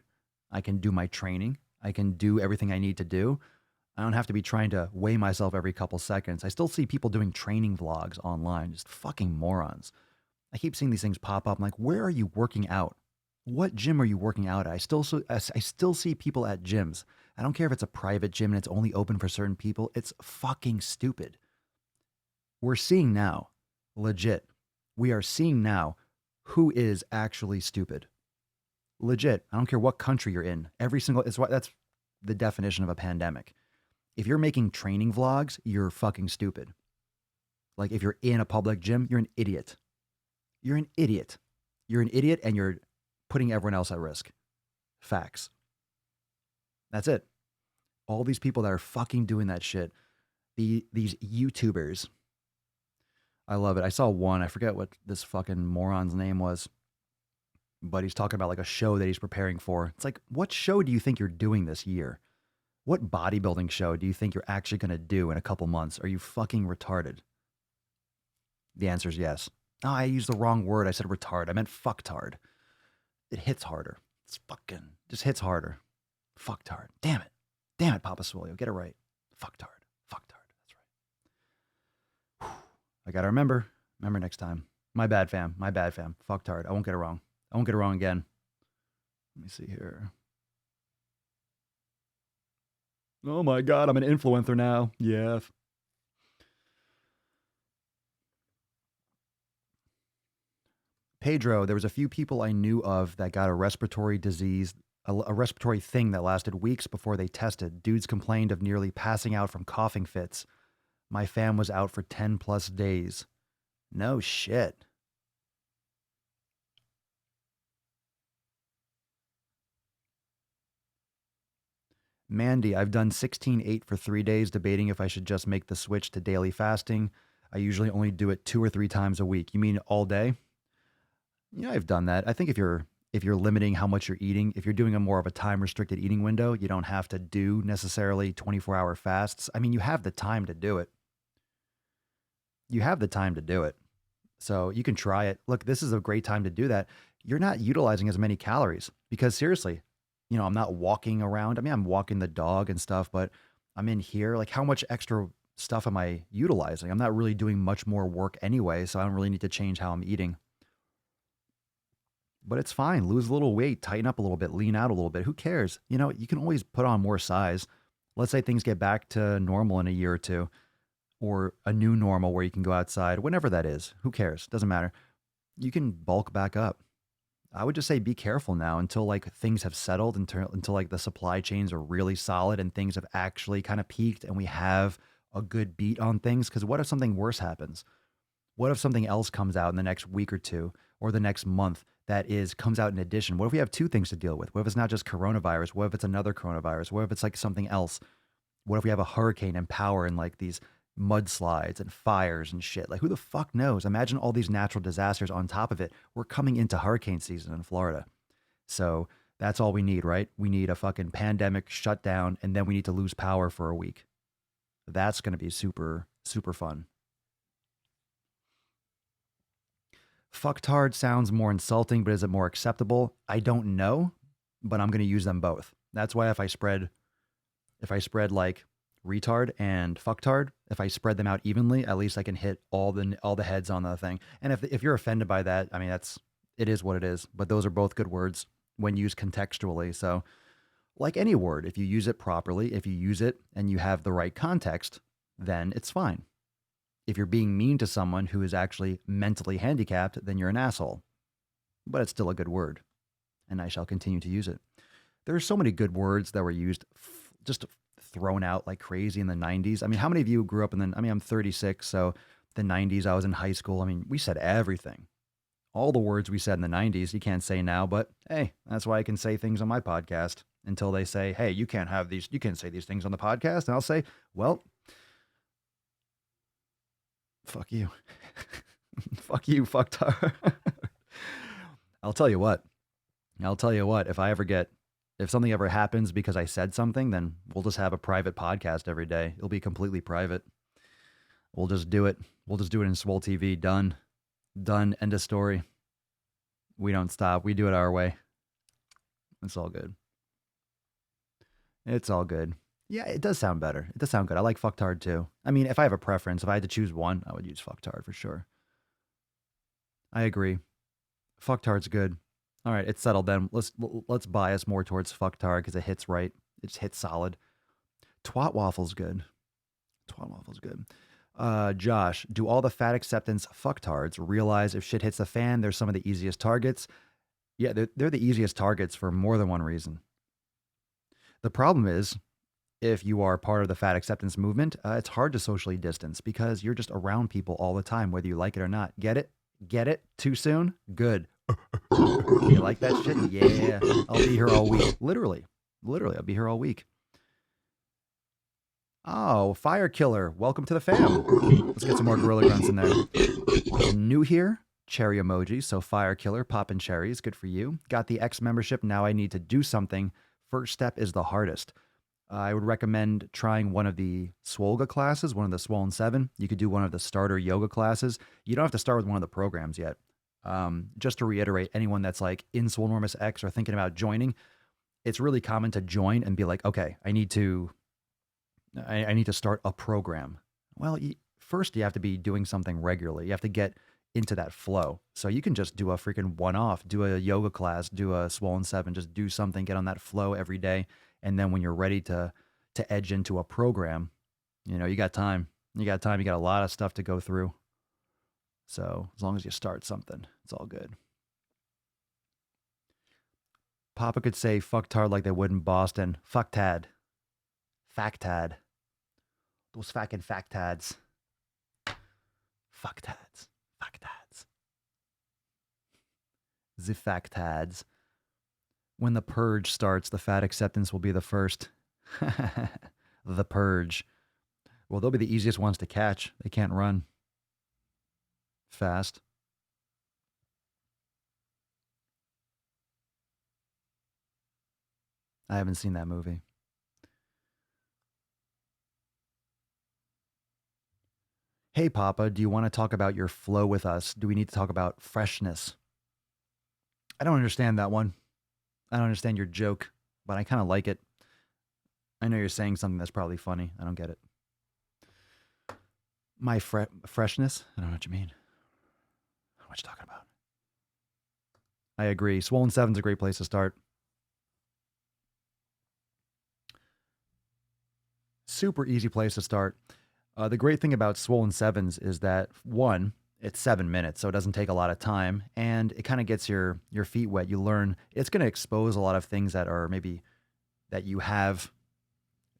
I can do my training, I can do everything I need to do. I don't have to be trying to weigh myself every couple seconds. I still see people doing training vlogs online, just fucking morons. I keep seeing these things pop up. I'm like, where are you working out? What gym are you working out at? I still see people at gyms. I don't care if it's a private gym and it's only open for certain people. It's fucking stupid. We're seeing now, legit, we are seeing now who is actually stupid. Legit. I don't care what country you're in. That's the definition of a pandemic. If you're making training vlogs, you're fucking stupid. Like if you're in a public gym, you're an idiot. You're an idiot. You're an idiot and you're putting everyone else at risk. Facts. That's it. All these people that are fucking doing that shit. These YouTubers. I love it. I saw one. I forget what this fucking moron's name was. But he's talking about like a show that he's preparing for. It's like, what show do you think you're doing this year? What bodybuilding show do you think you're actually going to do in a couple months? Are you fucking retarded? The answer is yes. Oh, I used the wrong word. I said retard. I meant fucktard. It hits harder. It's fucking, just hits harder. Fucktard. Damn it. Damn it, Papa Swole. Get it right. Fucktard. Fucktard. That's right. Whew. I got to remember. Remember next time. My bad, fam. My bad, fam. Fucktard. I won't get it wrong. I won't get it wrong again. Let me see here. Oh my God, I'm an influencer now. Yeah. Pedro, there was a few people I knew of that got a respiratory disease, a respiratory thing that lasted weeks before they tested. Dudes complained of nearly passing out from coughing fits. My fam was out for 10 plus days. No shit. Mandy, I've done 16-8 for 3 days, debating if I should just make the switch to daily fasting. I usually only do it 2 or 3 times a week. You mean all day? Yeah, I've done that. I think if you're limiting how much you're eating, if you're doing a more of a time restricted eating window, you don't have to do necessarily 24-hour fasts. I mean, you have the time to do it. You have the time to do it. So you can try it. Look, this is a great time to do that. You're not utilizing as many calories because seriously, I'm not walking around. I mean, I'm walking the dog and stuff, but I'm in here. Like, how much extra stuff am I utilizing? I'm not really doing much more work anyway, so I don't really need to change how I'm eating. But it's fine. Lose a little weight, tighten up a little bit, lean out a little bit. Who cares? You can always put on more size. Let's say things get back to normal in a year or two, or a new normal where you can go outside, whenever that is. Who cares? Doesn't matter. You can bulk back up. I would just say be careful now until like things have settled, until like the supply chains are really solid and things have actually kind of peaked and we have a good beat on things. Because what if something worse happens? What if something else comes out in the next week or two or the next month that comes out in addition? What if we have 2 things to deal with? What if it's not just coronavirus? What if it's another coronavirus? What if it's like something else? What if we have a hurricane and power and like these mudslides and fires and shit? Like, who the fuck knows? Imagine all these natural disasters on top of it. We're coming into hurricane season in Florida. So that's all we need, right? We need a fucking pandemic shutdown, and then we need to lose power for a week. That's going to be super, super fun. Fucktard sounds more insulting, but is it more acceptable? I don't know, but I'm going to use them both. That's why if I spread like retard and fucktard, if I spread them out evenly, at least I can hit all the heads on the thing. And if you're offended by that, I mean, it is what it is. But those are both good words when used contextually. So like any word, if you use it properly, if you use it and you have the right context, then it's fine. If you're being mean to someone who is actually mentally handicapped, then you're an asshole. But it's still a good word, and I shall continue to use it. There are so many good words that were used, just thrown out like crazy in the 90s. I mean, how many of you grew up I'm 36, so the 90s, I was in high school. I mean, we said everything. All the words we said in the 90s, you can't say now, but hey, that's why I can say things on my podcast until they say, hey, you can't say these things on the podcast. And I'll say, well, fuck you. Fuck you, fucktard. I'll tell you what, if something ever happens because I said something, then we'll just have a private podcast every day. It'll be completely private. We'll just do it. We'll just do it in Swole TV. Done. End of story. We don't stop. We do it our way. It's all good. It's all good. Yeah, it does sound better. It does sound good. I like fucktard too. I mean, if I have a preference, if I had to choose one, I would use fucktard for sure. I agree. Fucktard's good. All right, it's settled then. Let's bias more towards fucktard because it hits right. It just hits solid. Twat waffle's good. Josh, do all the fat acceptance fucktards realize if shit hits the fan, they're some of the easiest targets? Yeah, they're the easiest targets for more than one reason. The problem is, if you are part of the fat acceptance movement, it's hard to socially distance because you're just around people all the time, whether you like it or not. Get it? Get it? Too soon? Good. You like that shit? Yeah. I'll be here all week. Literally, I'll be here all week. Oh, Fire Killer. Welcome to the fam. Let's get some more Gorilla Grunts in there. New here. Cherry emoji. So Fire Killer, popping cherries. Good for you. Got the X membership. Now I need to do something. First step is the hardest. I would recommend trying one of the Swolga classes, one of the Swollen 7. You could do one of the starter yoga classes. You don't have to start with one of the programs yet. Just to reiterate, anyone that's like in Swolenormous X or thinking about joining, it's really common to join and be like, okay, I need to start a program. Well, first you have to be doing something regularly. You have to get into that flow. So you can just do a freaking one-off, do a yoga class, do a Swollen 7, just do something, get on that flow every day. And then when you're ready to edge into a program, you know, you got time. You got time. You got a lot of stuff to go through. So as long as you start something, it's all good. Papa could say fucktard like they would in Boston. Fucktad. Factad. Those fucking factads. Fucktads. Factads. The factads. When the purge starts, the fat acceptance will be the first. The purge. Well, they'll be the easiest ones to catch. They can't run fast. I haven't seen that movie. Hey, Papa, do you want to talk about your flow with us? Do we need to talk about freshness? I don't understand that one. I don't understand your joke, but I kind of like it. I know you're saying something that's probably funny. I don't get it. My freshness? I don't know what you mean. I don't know what you're talking about. I agree. Swollen 7's a great place to start. Super easy place to start. The great thing about Swollen 7s is that, one, it's 7 minutes, so it doesn't take a lot of time, and it kind of gets your feet wet. You learn. It's going to expose a lot of things that are maybe that you have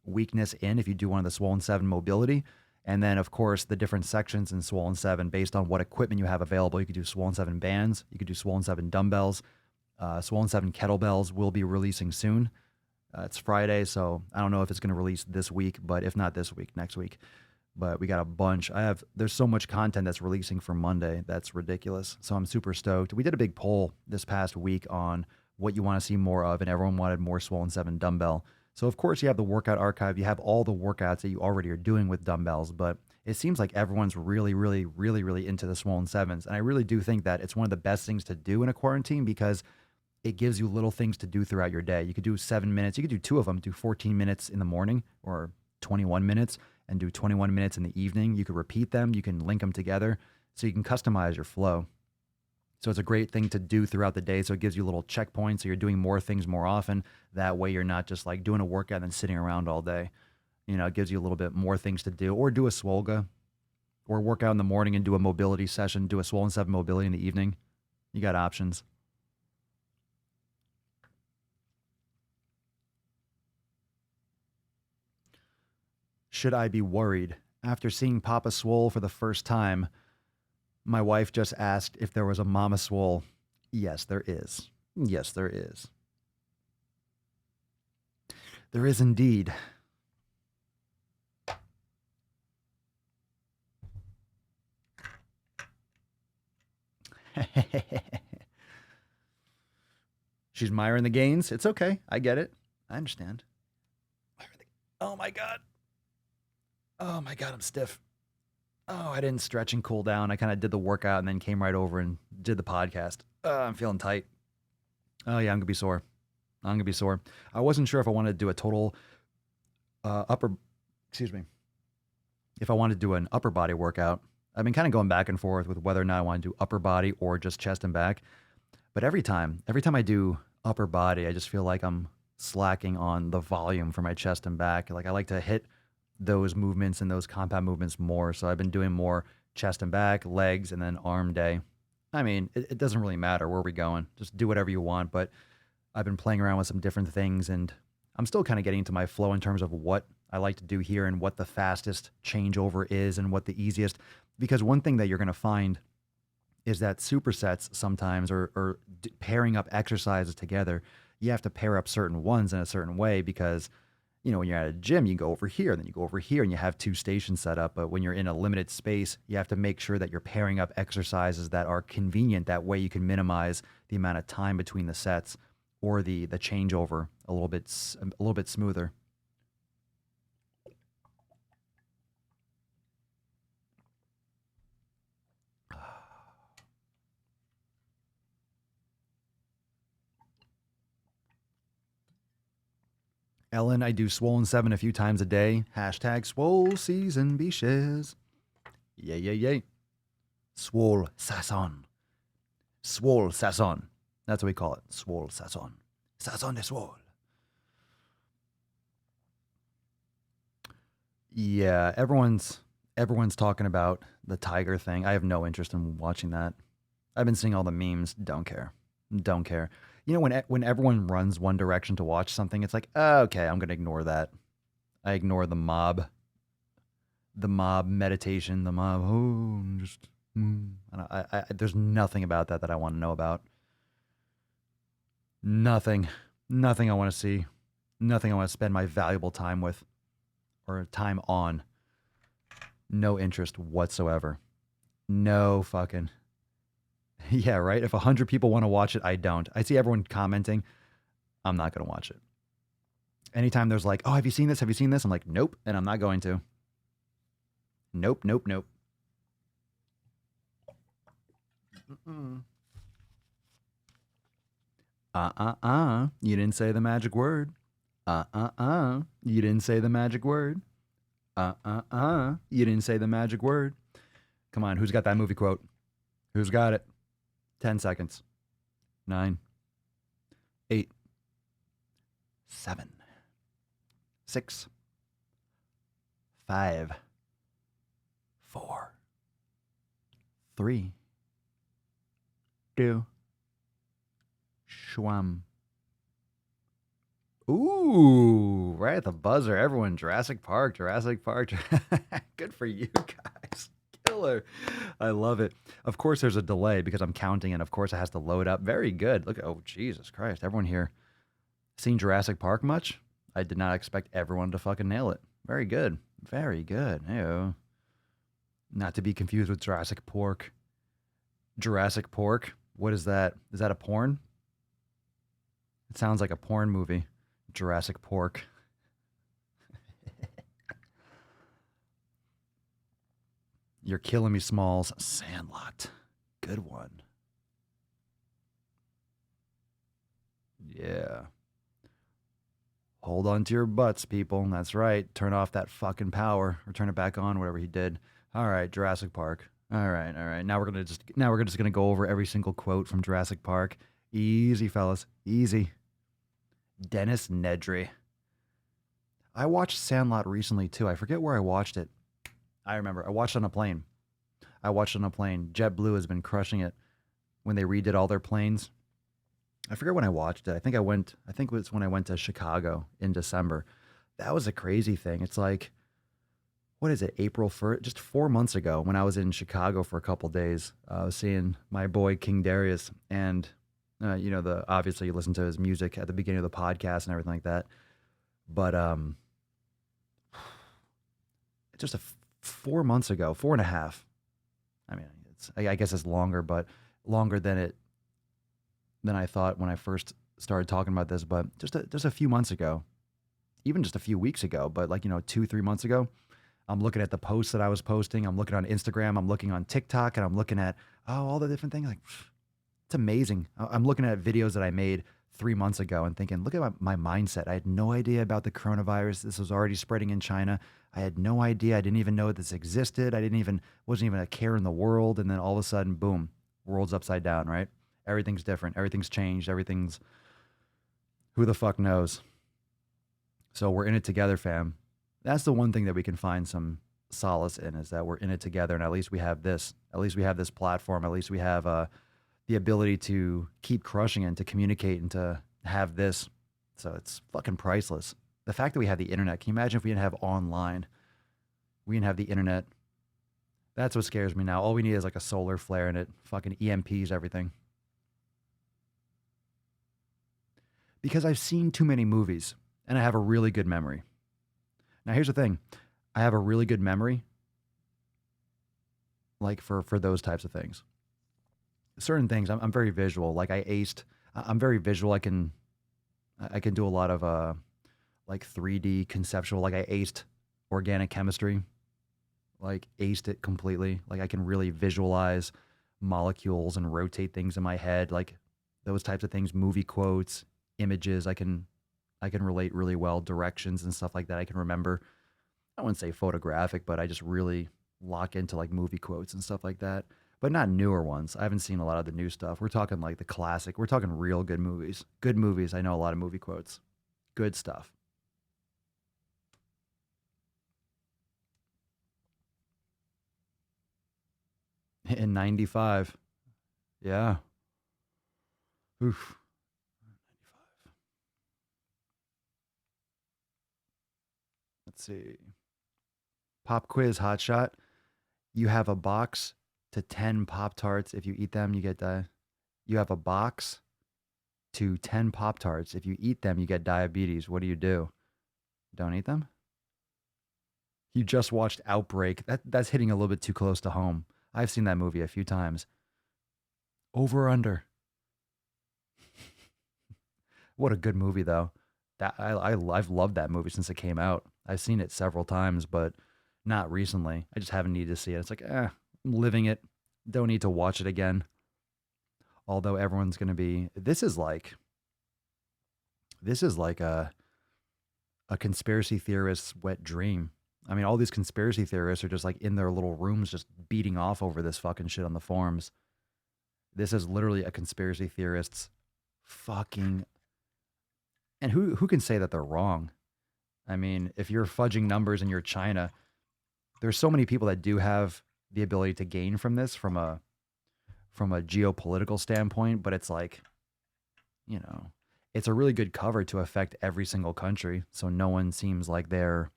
weakness in if you do one of the Swollen 7 mobility. And then, of course, the different sections in Swollen 7 based on what equipment you have available. You could do Swollen 7 bands. You could do Swollen 7 dumbbells. Swollen 7 kettlebells will be releasing soon. It's Friday, so I don't know if it's going to release this week, but if not this week, next week. But we got a bunch. There's so much content that's releasing for Monday. That's ridiculous. So I'm super stoked. We did a big poll this past week on what you want to see more of, and everyone wanted more Swollen 7 dumbbell. So of course you have the workout archive. You have all the workouts that you already are doing with dumbbells, but it seems like everyone's really, really, really, really into the Swollen 7s. And I really do think that it's one of the best things to do in a quarantine because it gives you little things to do throughout your day. You could do 7 minutes. You could do two of them, do 14 minutes in the morning or 21 minutes and do 21 minutes in the evening. You could repeat them. You can link them together so you can customize your flow. So it's a great thing to do throughout the day. So it gives you little checkpoints. So you're doing more things more often. That way you're not just like doing a workout and then sitting around all day. You know, it gives you a little bit more things to do, or do a Swolga, or work out in the morning and do a mobility session, do a Swollen 7 mobility in the evening. You got options. Should I be worried? After seeing Papa Swole for the first time, my wife just asked if there was a Mama Swole. Yes, there is. Yes, there is. There is indeed. She's miring the gains. It's okay. I get it. I understand. Oh my God. Oh my God, I'm stiff. Oh, I didn't stretch and cool down. I kind of did the workout and then came right over and did the podcast. I'm feeling tight. Oh yeah, I'm gonna be sore. I wasn't sure if I wanted to do a total if I wanted to do an upper body workout. I've been kind of going back and forth with whether or not I want to do upper body or just chest and back. But every time I do upper body, I just feel like I'm slacking on the volume for my chest and back. Like I like to hit those movements and those compound movements more. So I've been doing more chest and back, legs, and then arm day. I mean, it doesn't really matter where we're going. Just do whatever you want. But I've been playing around with some different things, and I'm still kind of getting into my flow in terms of what I like to do here and what the fastest changeover is and what the easiest. Because one thing that you're going to find is that supersets sometimes, or pairing up exercises together, you have to pair up certain ones in a certain way because, you know, when you're at a gym, you go over here, then you go over here, and you have two stations set up. But when you're in a limited space, you have to make sure that you're pairing up exercises that are convenient. That way you can minimize the amount of time between the sets or the changeover a little bit smoother. Ellen, I do Swollen 7 a few times a day. Hashtag Swole Season Beaches. Yay, yay, yay. Swole Sasson. Swole Sasson. That's what we call it. Swole Sasson. Sasson de Swole. Yeah, everyone's talking about the tiger thing. I have no interest in watching that. I've been seeing all the memes. Don't care. Don't care. You know, when everyone runs one direction to watch something, it's like, oh, okay, I'm going to ignore that. I ignore the mob meditation, the mob, there's nothing about that I want to know about. Nothing I want to see. Nothing I want to spend my valuable time with or time on. No interest whatsoever. No fucking... Yeah, right? If 100 people want to watch it, I don't. I see everyone commenting. I'm not going to watch it. Anytime there's like, oh, have you seen this? Have you seen this? I'm like, nope. And I'm not going to. Nope. You didn't say the magic word. You didn't say the magic word. You didn't say the magic word. Come on, who's got that movie quote? Who's got it? 10 seconds. 9, 8, 7, 6, 5, 4, 3, 2, Schwam. Ooh, right at the buzzer. Everyone, Jurassic Park. Good for you guys. Killer. I love it. Of course, there's a delay because I'm counting, and of course, it has to load up. Very good. Look, oh, Jesus Christ. Everyone here seen Jurassic Park much? I did not expect everyone to fucking nail it. Very good. Very good. Ew. Not to be confused with Jurassic Pork. Jurassic Pork? What is that? Is that a porn? It sounds like a porn movie. Jurassic Pork. You're killing me, Smalls. Sandlot. Good one. Yeah. Hold on to your butts, people. That's right. Turn off that fucking power or turn it back on, whatever he did. All right, Jurassic Park. All right. Now we're just gonna go over every single quote from Jurassic Park. Easy, fellas. Easy. Dennis Nedry. I watched Sandlot recently too. I forget where I watched it. I remember. I watched it on a plane. JetBlue has been crushing it when they redid all their planes. I forget when I watched it. I think it was when I went to Chicago in December. That was a crazy thing. It's like, what is it, April 1st? Just 4 months ago when I was in Chicago for a couple days. I was seeing my boy King Darius, and obviously you listen to his music at the beginning of the podcast and everything like that. But just 4 months ago, 4.5. I mean, I guess it's longer, but longer than I thought when I first started talking about this. But just a few months ago, even just a few weeks ago, but 2-3 months ago, I'm looking at the posts that I was posting. I'm looking on Instagram. I'm looking on TikTok, and I'm looking at all the different things. Like, it's amazing. I'm looking at videos that I made 3 months ago and thinking, look at my mindset. I had no idea about the coronavirus. This was already spreading in China. I had no idea. I didn't even know this existed. Wasn't even a care in the world. And then all of a sudden, boom, world's upside down, right? Everything's different. Everything's changed. Everything's, who the fuck knows? So we're in it together, fam. That's the one thing that we can find some solace in, is that we're in it together. And at least we have this. At least we have this platform. At least we have the ability to keep crushing it and to communicate and to have this. So it's fucking priceless. The fact that we have the internet. Can you imagine if we didn't have online? We didn't have the internet. That's what scares me now. All we need is like a solar flare and it fucking EMPs everything. Because I've seen too many movies and I have a really good memory. Now here's the thing. I have a really good memory like for those types of things. Certain things, I'm very visual. Like I'm very visual. I can do a lot of like 3D conceptual. Like I aced organic chemistry, like aced it completely. Like I can really visualize molecules and rotate things in my head, like those types of things, movie quotes, images. I can I can relate really well, directions and stuff like that. I can remember. I wouldn't say photographic, but I just really lock into like movie quotes and stuff like that. But not newer ones. I haven't seen a lot of the new stuff. We're talking like the classic. We're talking real good movies. Good movies. I know a lot of movie quotes. Good stuff. In 95. Yeah. Oof. Let's see. Pop quiz, hot shot. You have a box to 10 Pop Tarts. If you eat them, you get you have a box to 10 Pop Tarts. If you eat them, you get diabetes. What do? Don't eat them? You just watched Outbreak. That's hitting a little bit too close to home. I've seen that movie a few times. Over or under? What a good movie though. I've loved that movie since it came out. I've seen it several times, but not recently. I just haven't needed to see it. It's like, I'm living it. Don't need to watch it again. Although everyone's gonna be this is like a conspiracy theorist's wet dream. I mean, all these conspiracy theorists are just like in their little rooms just beating off over this fucking shit on the forums. This is literally a conspiracy theorist's fucking. And who can say that they're wrong? I mean, if you're fudging numbers and you're China, there's so many people that do have the ability to gain from this from a geopolitical standpoint, but it's like, you know, it's a really good cover to affect every single country, so no one seems like they're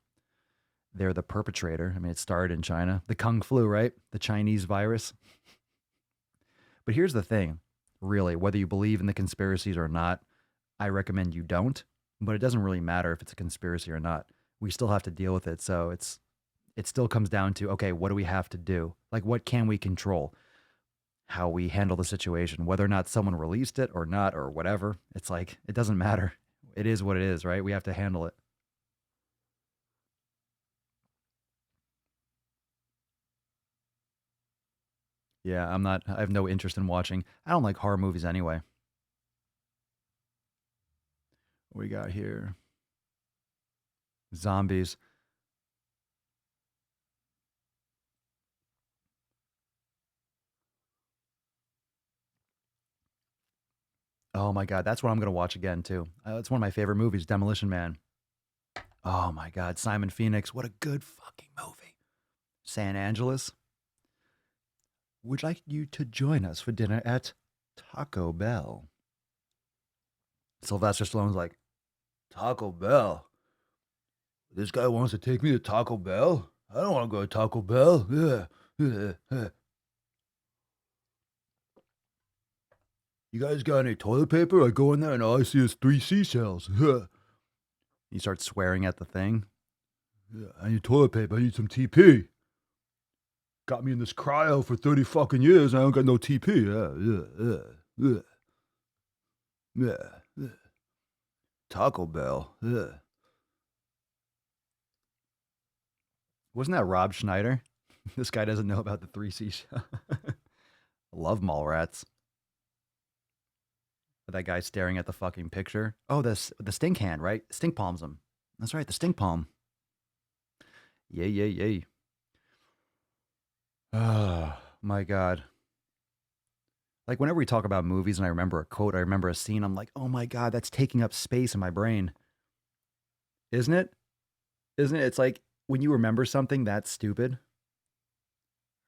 the perpetrator. I mean, it started in China, the Kung Flu, right? The Chinese virus. But here's the thing, really, whether you believe in the conspiracies or not, I recommend you don't, but it doesn't really matter if it's a conspiracy or not. We still have to deal with it. So it still comes down to, okay, what do we have to do? Like, what can we control? How we handle the situation, whether or not someone released it or not, or whatever. It's like, it doesn't matter. It is what it is, right? We have to handle it. Yeah, I have no interest in watching. I don't like horror movies anyway. What we got here? Zombies. Oh my God, that's what I'm going to watch again too. It's one of my favorite movies, Demolition Man. Oh my God, Simon Phoenix. What a good fucking movie. San Angeles. Would like you to join us for dinner at Taco Bell. Sylvester Stallone's like, Taco Bell? This guy wants to take me to Taco Bell? I don't want to go to Taco Bell. You guys got any toilet paper? I go in there and all I see is 3 seashells. He starts swearing at the thing. Yeah, I need toilet paper. I need some TP. Got me in this cryo for 30 fucking years and I don't got no TP. Yeah. Taco Bell. Wasn't that Rob Schneider? This guy doesn't know about the 3 seashells. Love Mallrats. That guy staring at the fucking picture. Oh, the stink hand, right? Stink palms him. That's right, the stink palm. Yay. Oh, my God. Like, whenever we talk about movies and I remember a quote, I remember a scene, I'm like, oh my God, that's taking up space in my brain. Isn't it? Isn't it? It's like when you remember something that's stupid,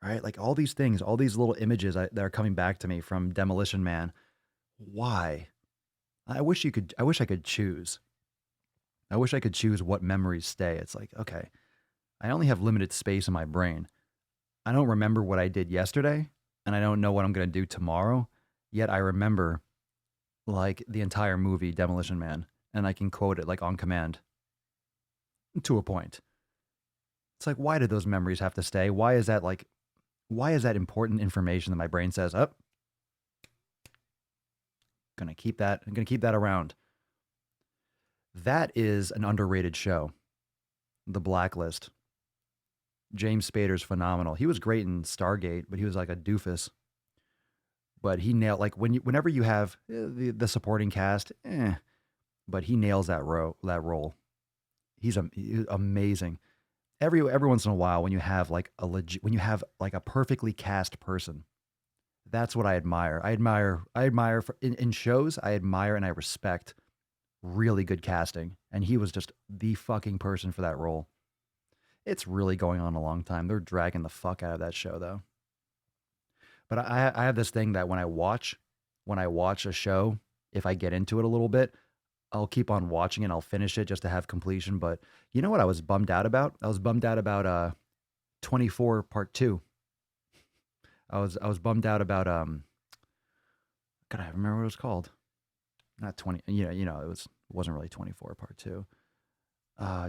right? Like all these things, all these little images that are coming back to me from Demolition Man. Why? I wish I could choose. I wish I could choose what memories stay. It's like, okay, I only have limited space in my brain. I don't remember what I did yesterday, and I don't know what I'm going to do tomorrow, yet I remember like the entire movie Demolition Man, and I can quote it like on command to a point. It's like, why did those memories have to stay? Why is that important information that my brain says, oh, I'm going to keep that around. That is an underrated show. The Blacklist. James Spader's phenomenal. He was great in Stargate, but he was like a doofus. But he nailed, like, whenever you have the supporting cast, but he nails that role. He's amazing. Every once in a while, when you have like when you have like a perfectly cast person, that's what I admire. I admire in shows. I admire and I respect really good casting, and he was just the fucking person for that role. It's really going on a long time. They're dragging the fuck out of that show though. But I have this thing that when I watch a show, if I get into it a little bit, I'll keep on watching it. I'll finish it just to have completion. But you know what I was bummed out about? I was bummed out about 24 Part 2. I was bummed out about God, I remember what it was called. Not 20. It wasn't really 24 Part 2.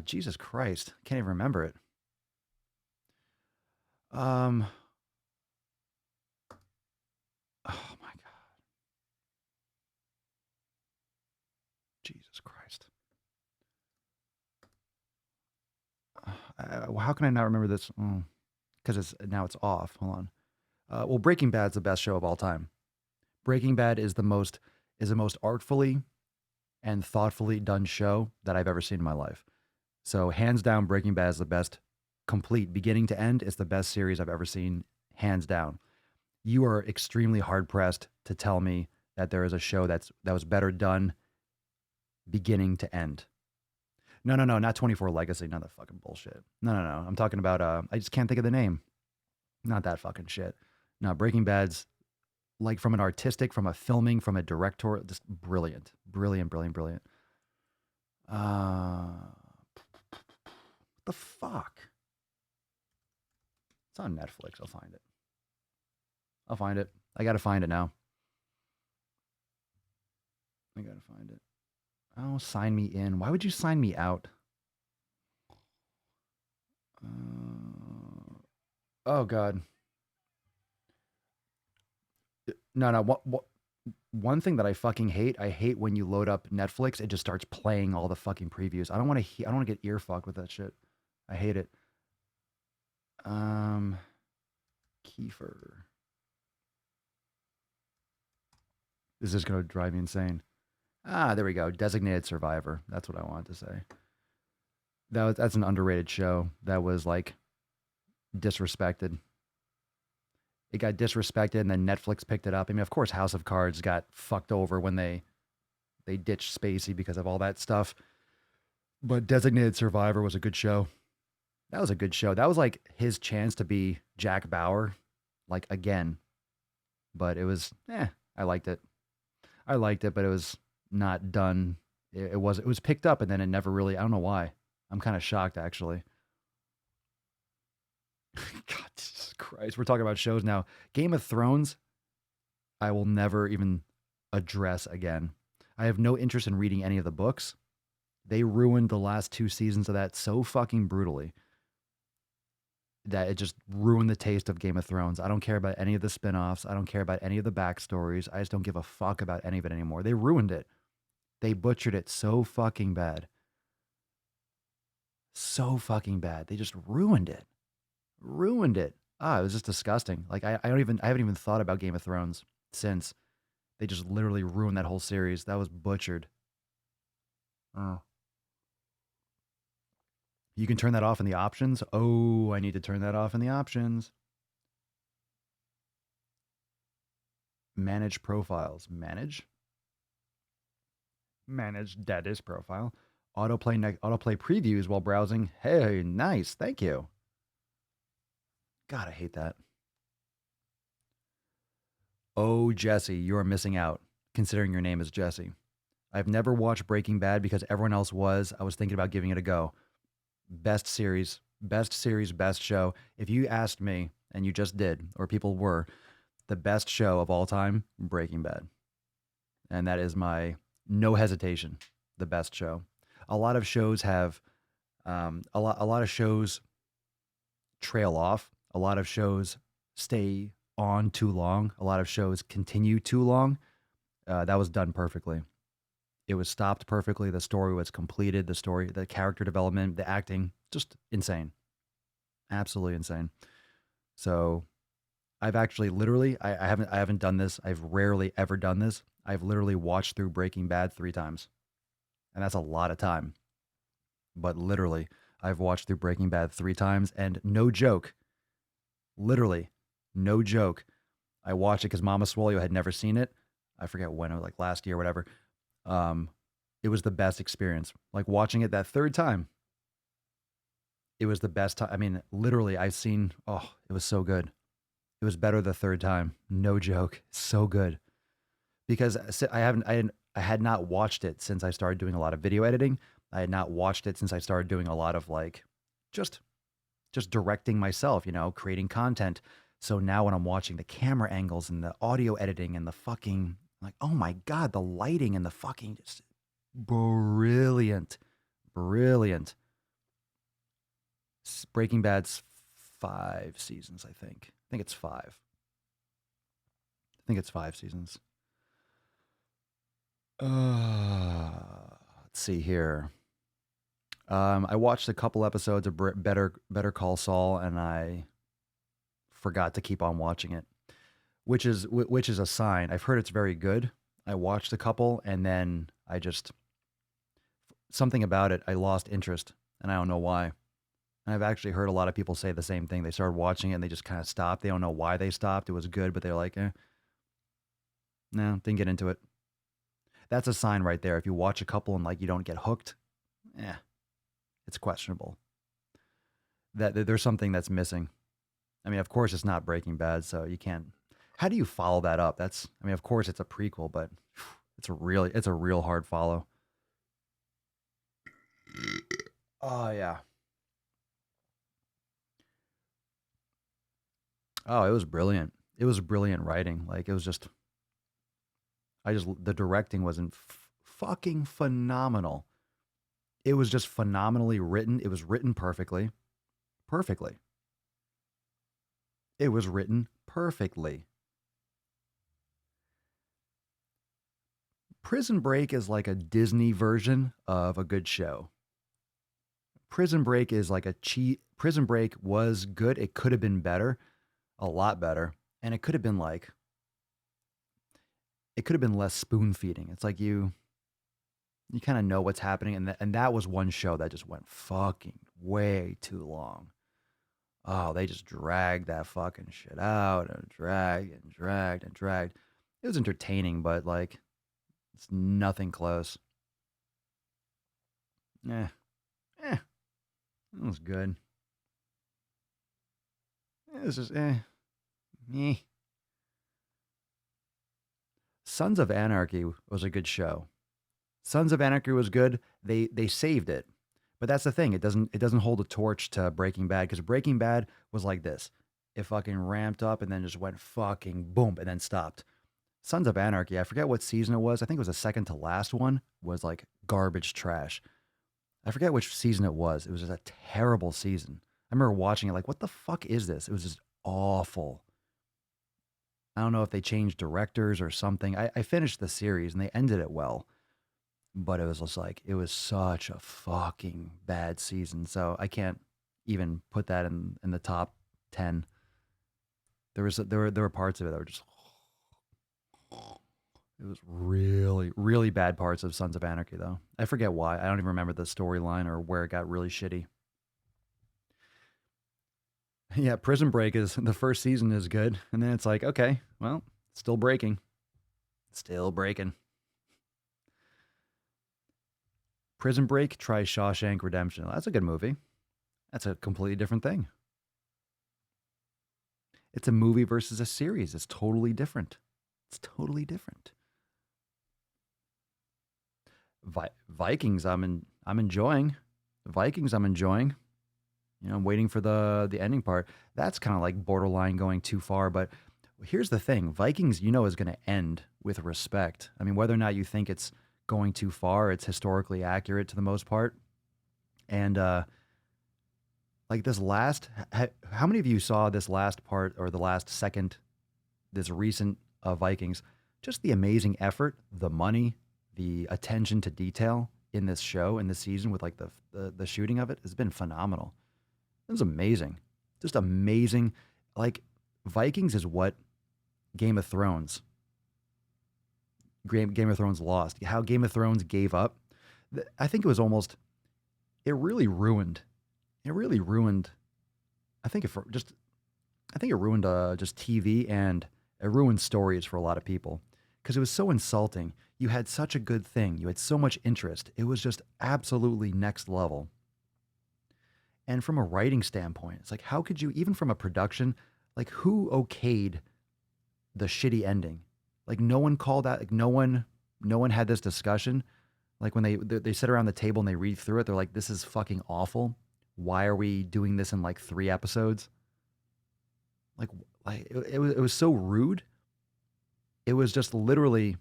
Jesus Christ, can't even remember it. Oh my God, Jesus Christ. How can I not remember this? Because it's off. Hold on. Well, Breaking Bad's the best show of all time. Breaking Bad is the most artfully and thoughtfully done show that I've ever seen in my life. So hands down, Breaking Bad is the best, complete beginning to end. It's the best series I've ever seen, hands down. You are extremely hard pressed to tell me that there is a show that was better done beginning to end. No, not 24 Legacy. Not that fucking bullshit. No. I'm talking about, I just can't think of the name. Not that fucking shit. No, Breaking Bad's like from an artistic, from a filming, from a director, just brilliant. Brilliant. What the fuck? It's on Netflix. I'll find it. I gotta find it now. I gotta find it. Oh, sign me in. Why would you sign me out? Oh God. No. One thing that I fucking hate. I hate when you load up Netflix. It just starts playing all the fucking previews. I don't want to get ear fucked with that shit. I hate it. Kiefer. This is gonna drive me insane. There we go. Designated Survivor. That's what I wanted to say. That's an underrated show that was like disrespected. It got disrespected, and then Netflix picked it up. I mean, of course, House of Cards got fucked over when they ditched Spacey because of all that stuff. But Designated Survivor was a good show. That was a good show. That was like his chance to be Jack Bauer, like again. But it was, I liked it. But it was not done. It was picked up, and then it never really. I don't know why. I'm kind of shocked, actually. God, Jesus Christ. We're talking about shows now. Game of Thrones, I will never even address again. I have no interest in reading any of the books. They ruined the last 2 seasons of that so fucking brutally that it just ruined the taste of Game of Thrones. I don't care about any of the spin-offs. I don't care about any of the backstories. I just don't give a fuck about any of it anymore. They ruined it. They butchered it so fucking bad. So fucking bad. They just ruined it. Ruined it. It was just disgusting. Like I haven't even thought about Game of Thrones since. They just literally ruined that whole series. That was butchered. Oh. You can turn that off in the options. Oh, I need to turn that off in the options. Manage profiles. Manage status profile. Autoplay previews while browsing. Hey, nice. Thank you. God, I hate that. Oh, Jesse, you're missing out, considering your name is Jesse. I've never watched Breaking Bad because everyone else was. I was thinking about giving it a go. Best series, best show. If you asked me, and you just did, or people were, the best show of all time, Breaking Bad. And that is my, no hesitation, the best show. A lot of shows have, a lot of shows trail off. A lot of shows stay on too long. A lot of shows continue too long. That was done perfectly. It was stopped perfectly. The story was completed. The character development, the acting, just insane. Absolutely insane. So I've actually literally, I haven't done this. I've rarely ever done this. I've literally watched through Breaking Bad 3 times. and that's a lot of time. But literally, I've watched through Breaking Bad 3 times, and no joke, literally, no joke. I watched it because Mama Swole had never seen it. I forget when, it was like last year or whatever. Um, it was the best experience. Like watching it that third time, it was the best time. I mean, literally, it was so good. It was better the third time. No joke. So good. Because I had not watched it since I started doing a lot of video editing. I had not watched it since I started doing a lot of like just directing myself, creating content. So now when I'm watching the camera angles and the audio editing and the fucking like, oh my God, the lighting and the fucking just brilliant. Brilliant. Breaking Bad's 5 seasons, I think. I think it's 5. I think it's 5 seasons. Let's see here. I watched a couple episodes of Better Call Saul, and I forgot to keep on watching it, which is a sign. I've heard it's very good. I watched a couple, and then something about it, I lost interest, and I don't know why. And I've actually heard a lot of people say the same thing. They started watching it, and they just kind of stopped. They don't know why they stopped. It was good, but they're like, no, didn't get into it. That's a sign right there. If you watch a couple and like you don't get hooked, it's questionable. That there's something that's missing. I mean, of course, it's not Breaking Bad, so you can't. How do you follow that up? Of course, it's a prequel, but it's a real hard follow. Oh yeah. Oh, it was brilliant. It was brilliant writing. Like it was just, the directing wasn't fucking phenomenal. It was just phenomenally written. It was written perfectly. Perfectly. It was written perfectly. Prison Break is like a Disney version of a good show. Prison Break is like a cheat. Prison Break was good. It could have been better, a lot better. And it could have been less spoon feeding. It's like you kind of know what's happening. And that was one show that just went fucking way too long. Oh, they just dragged that fucking shit out and dragged and dragged and dragged. It was entertaining, but like, it's nothing close. It was good. It was just, me. Sons of Anarchy was a good show. Sons of Anarchy was good. They saved it. But that's the thing. It doesn't hold a torch to Breaking Bad, because Breaking Bad was like this. It fucking ramped up and then just went fucking boom and then stopped. Sons of Anarchy, I forget what season it was. I think it was the second to last one, was like garbage trash. I forget which season it was. It was just a terrible season. I remember watching it like, what the fuck is this? It was just awful. I don't know if they changed directors or something. I finished the series and they ended it well. But it was just like, it was such a fucking bad season. So I can't even put that in the top 10. There were parts of it that were just, it was really, really bad parts of Sons of Anarchy, though. I forget why. I don't even remember the storyline or where it got really shitty. Yeah, Prison Break is, the first season is good. And then it's like, okay, well, still breaking. Still breaking. Prison Break, try Shawshank Redemption. That's a good movie. That's a completely different thing. It's a movie versus a series. It's totally different. It's totally different. Vikings, I'm enjoying. Vikings, I'm enjoying. I'm waiting for the ending part. That's kind of like borderline going too far. But here's the thing: Vikings, is going to end with respect. I mean, whether or not you think it's going too far, it's historically accurate to the most part. And like this last, how many of you saw this last part or the last second, this recent Vikings? Just the amazing effort, the money, the attention to detail in this show, in this season, with like the shooting of it has been phenomenal. It was amazing. Just amazing. Like Vikings is what Game of Thrones lost. How Game of Thrones gave up. I think it was almost, it really ruined, it really ruined, I think it just, I think it ruined just TV, and it ruined stories for a lot of people because it was so insulting. You had such a good thing. You had so much interest. It was just absolutely next level. And from a writing standpoint, it's like, how could you, even from a production, like who okayed the shitty ending? Like no one called out, like no one had this discussion. Like when they sit around the table and they read through it, they're like, this is fucking awful. Why are we doing this in like 3 episodes? Like, it was so rude. It was just literally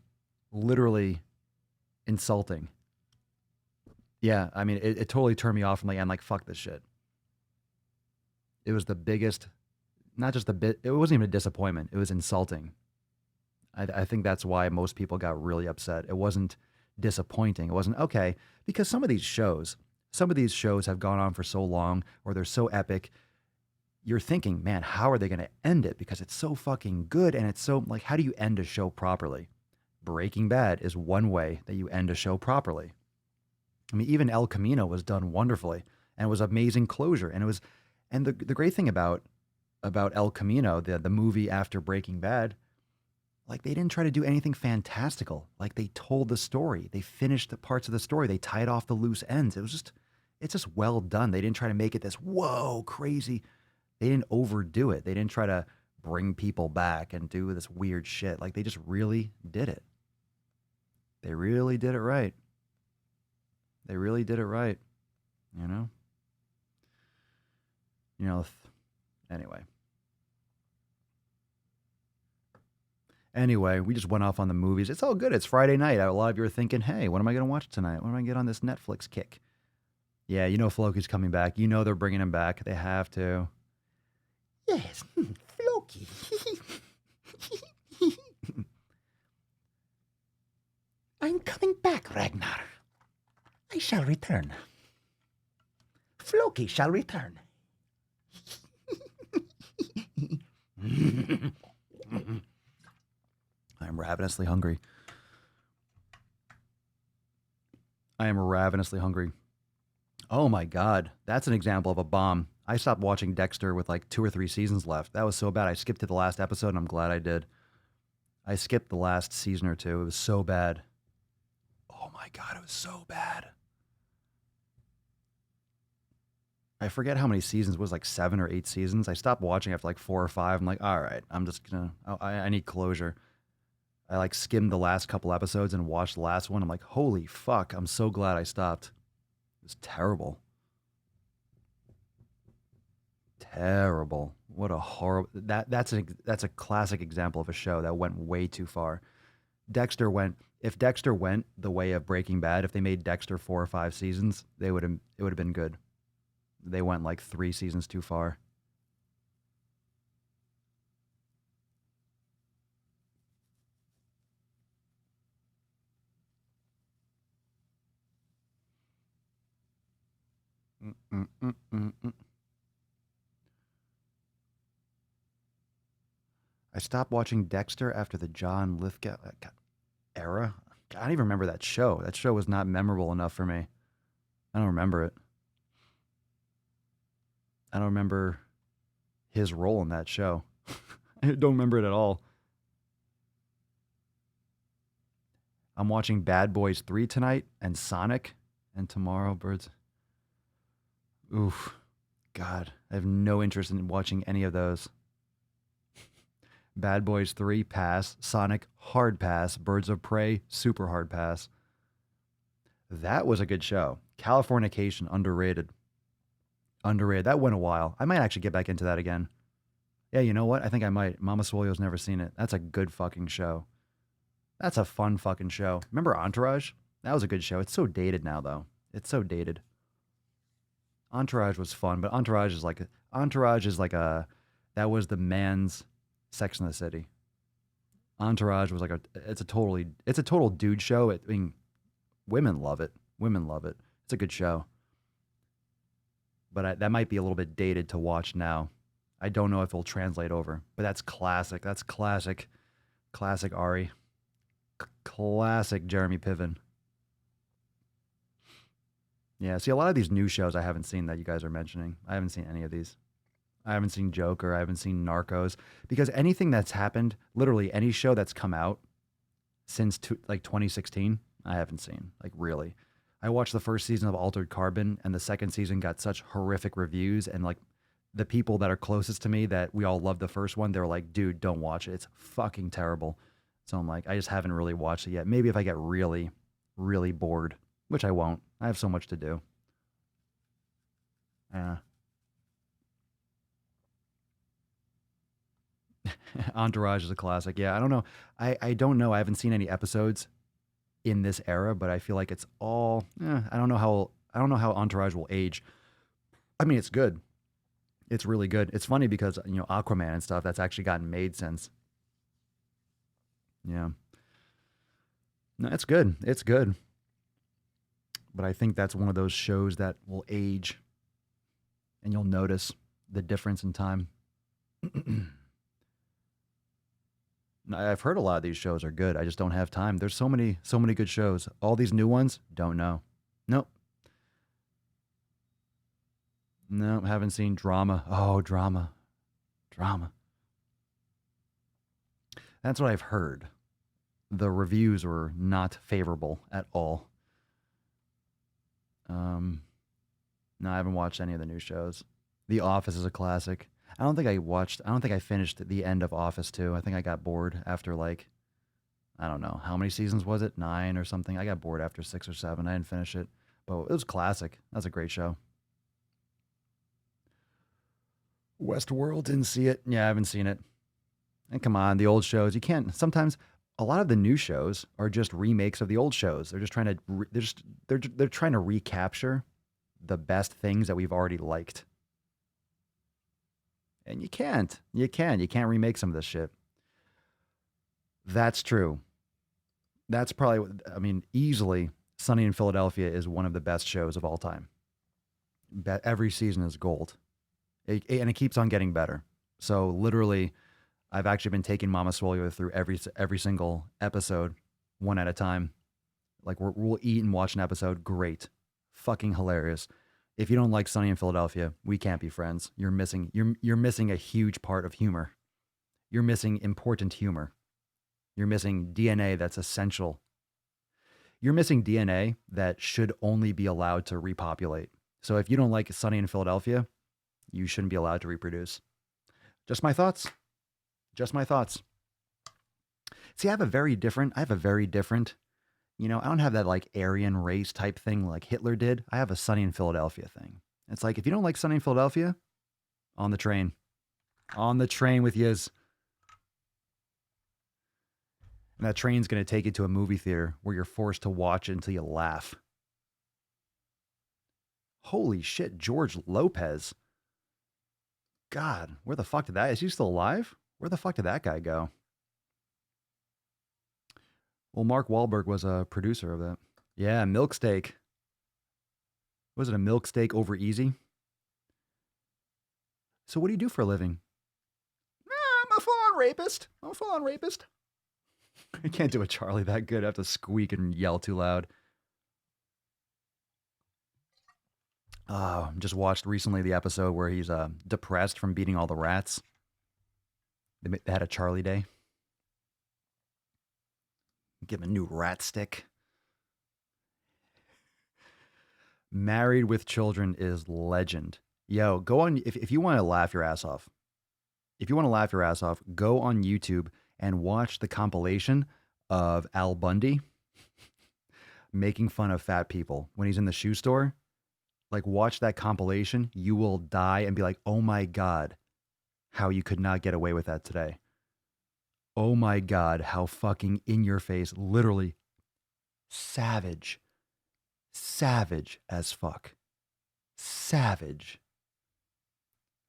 insulting. Yeah, I mean, it totally turned me off. I'm like, fuck this shit. It was the biggest, not just a bit. It wasn't even a disappointment. It was insulting. I think that's why most people got really upset. It wasn't disappointing. It wasn't okay because some of these shows have gone on for so long, or they're so epic. You're thinking, man, how are they going to end it? Because it's so fucking good, and it's so like, how do you end a show properly? Breaking Bad is one way that you end a show properly. I mean, even El Camino was done wonderfully, and it was amazing closure. And it was, and the great thing about El Camino, the movie after Breaking Bad, like they didn't try to do anything fantastical. Like they told the story, they finished the parts of the story, they tied off the loose ends. It's just well done. They didn't try to make it this whoa crazy. They didn't overdo it. They didn't try to bring people back and do this weird shit. Like they just really did it. They really did it right. They really did it right. You know? Anyway. Anyway, we just went off on the movies. It's all good. It's Friday night. A lot of you are thinking, hey, what am I going to watch tonight? What am I going to get on this Netflix kick? Yeah, you know Floki's coming back. You know they're bringing him back. They have to. Yes, Floki. I'm coming back, Ragnar. I shall return. Floki shall return. I'm ravenously hungry. I am ravenously hungry. Oh my God. That's an example of a bomb. I stopped watching Dexter with like 2 or 3 seasons left. That was so bad. I skipped to the last episode, and I'm glad I did. I skipped the last season or 2. It was so bad. Oh my God, it was so bad. I forget how many seasons it was, like 7 or 8 seasons. I stopped watching after like 4 or 5. I'm like, all right, I'm just gonna, I need closure. I like skimmed the last couple episodes and watched the last one. I'm like, holy fuck, I'm so glad I stopped. It was terrible. Terrible. What a horrible, that's a classic example of a show that went way too far. If Dexter went the way of Breaking Bad, if they made Dexter 4 or 5 seasons, it would have been good. They went like 3 seasons too far. Mm-mm-mm-mm-mm. I stopped watching Dexter after the John Lithgow era. I don't even remember that show. That show was not memorable enough for me. I don't remember it. I don't remember his role in that show. I don't remember it at all. I'm watching Bad Boys 3 tonight and Sonic, and tomorrow Birds. Oof. God, I have no interest in watching any of those. Bad Boys 3, pass. Sonic, hard pass. Birds of Prey, super hard pass. That was a good show. Californication, underrated. Underrated. That went a while. I might actually get back into that again. Yeah, you know what? I think I might. Mama Swole's never seen it. That's a good fucking show. That's a fun fucking show. Remember Entourage? That was a good show. It's so dated now, though. It's so dated. Entourage was fun, but Entourage is like a that was the man's Sex and the City. Entourage was like it's a total dude show. I mean, women love it. Women love it. It's a good show. But that might be a little bit dated to watch now. I don't know if it'll translate over. But that's classic. That's classic. Classic Ari. Classic Jeremy Piven. Yeah, see, a lot of these new shows I haven't seen that you guys are mentioning. I haven't seen any of these. I haven't seen Joker. I haven't seen Narcos because anything that's happened, literally any show that's come out since like 2016, I haven't seen. Like really, I watched the first season of Altered Carbon, and the second season got such horrific reviews, and like the people that are closest to me that we all loved the first one, they're like, dude, don't watch it. It's fucking terrible. So I'm like, I just haven't really watched it yet. Maybe if I get really, really bored, which I won't. I have so much to do. Yeah. Entourage is a classic. Yeah, I don't know. I don't know. I haven't seen any episodes in this era, but I feel like it's all. I don't know how Entourage will age. I mean, it's good. It's really good. It's funny because Aquaman and stuff that's actually gotten made since. Yeah. No, it's good. It's good. But I think that's one of those shows that will age, and you'll notice the difference in time. I've heard a lot of these shows are good. I just don't have time. There's so many good shows. All these new ones, don't know. Nope. No, haven't seen Drama. Oh, Drama. Drama. That's what I've heard. The reviews were not favorable at all. No, I haven't watched any of the new shows. The Office is a classic. I don't think I finished the end of Office 2. I think I got bored after like, I don't know, how many seasons was it? 9 or something. I got bored after 6 or 7. I didn't finish it, but it was classic. That's a great show. Westworld, didn't see it. Yeah, I haven't seen it. And come on, the old shows. You can't, sometimes a lot of the new shows are just remakes of the old shows. They're just trying to, they're trying to recapture the best things that we've already liked. And you can't. You can't remake some of this shit. That's true. That's probably, I mean, easily, Sunny in Philadelphia is one of the best shows of all time. Every season is gold. And it keeps on getting better. So literally, I've actually been taking Mama Swole through every single episode, one at a time. Like we'll eat and watch an episode. Great. Fucking hilarious. If you don't like Sunny in Philadelphia, we can't be friends. You're missing a huge part of humor. You're missing important humor. You're missing DNA that's essential. You're missing DNA that should only be allowed to repopulate. So if you don't like Sunny in Philadelphia, you shouldn't be allowed to reproduce. Just my thoughts. Just my thoughts. See, I have a very different, I don't have that like Aryan race type thing like Hitler did. I have a Sunny in Philadelphia thing. It's like, if you don't like Sunny in Philadelphia, on the train. On the train with yous. And that train's going to take you to a movie theater where you're forced to watch it until you laugh. Holy shit, George Lopez. God, where the fuck is he still alive? Where the fuck did that guy go? Well, Mark Wahlberg was a producer of that. Yeah, Milk Steak. Was it a milk steak over easy? So what do you do for a living? I'm a full-on rapist. I can't do a Charlie that good. I have to squeak and yell too loud. Just watched recently the episode where he's depressed from beating all the rats. They had a Charlie day. Give him a new rat stick. Married with Children is legend. Yo, go on, if you want to laugh your ass off. If you want to laugh your ass off, go on YouTube and watch the compilation of Al Bundy making fun of fat people when he's in the shoe store. Like, watch that compilation. You will die and be like, oh my God, how you could not get away with that today. Oh my God, how fucking in your face, literally savage. Savage as fuck. Savage.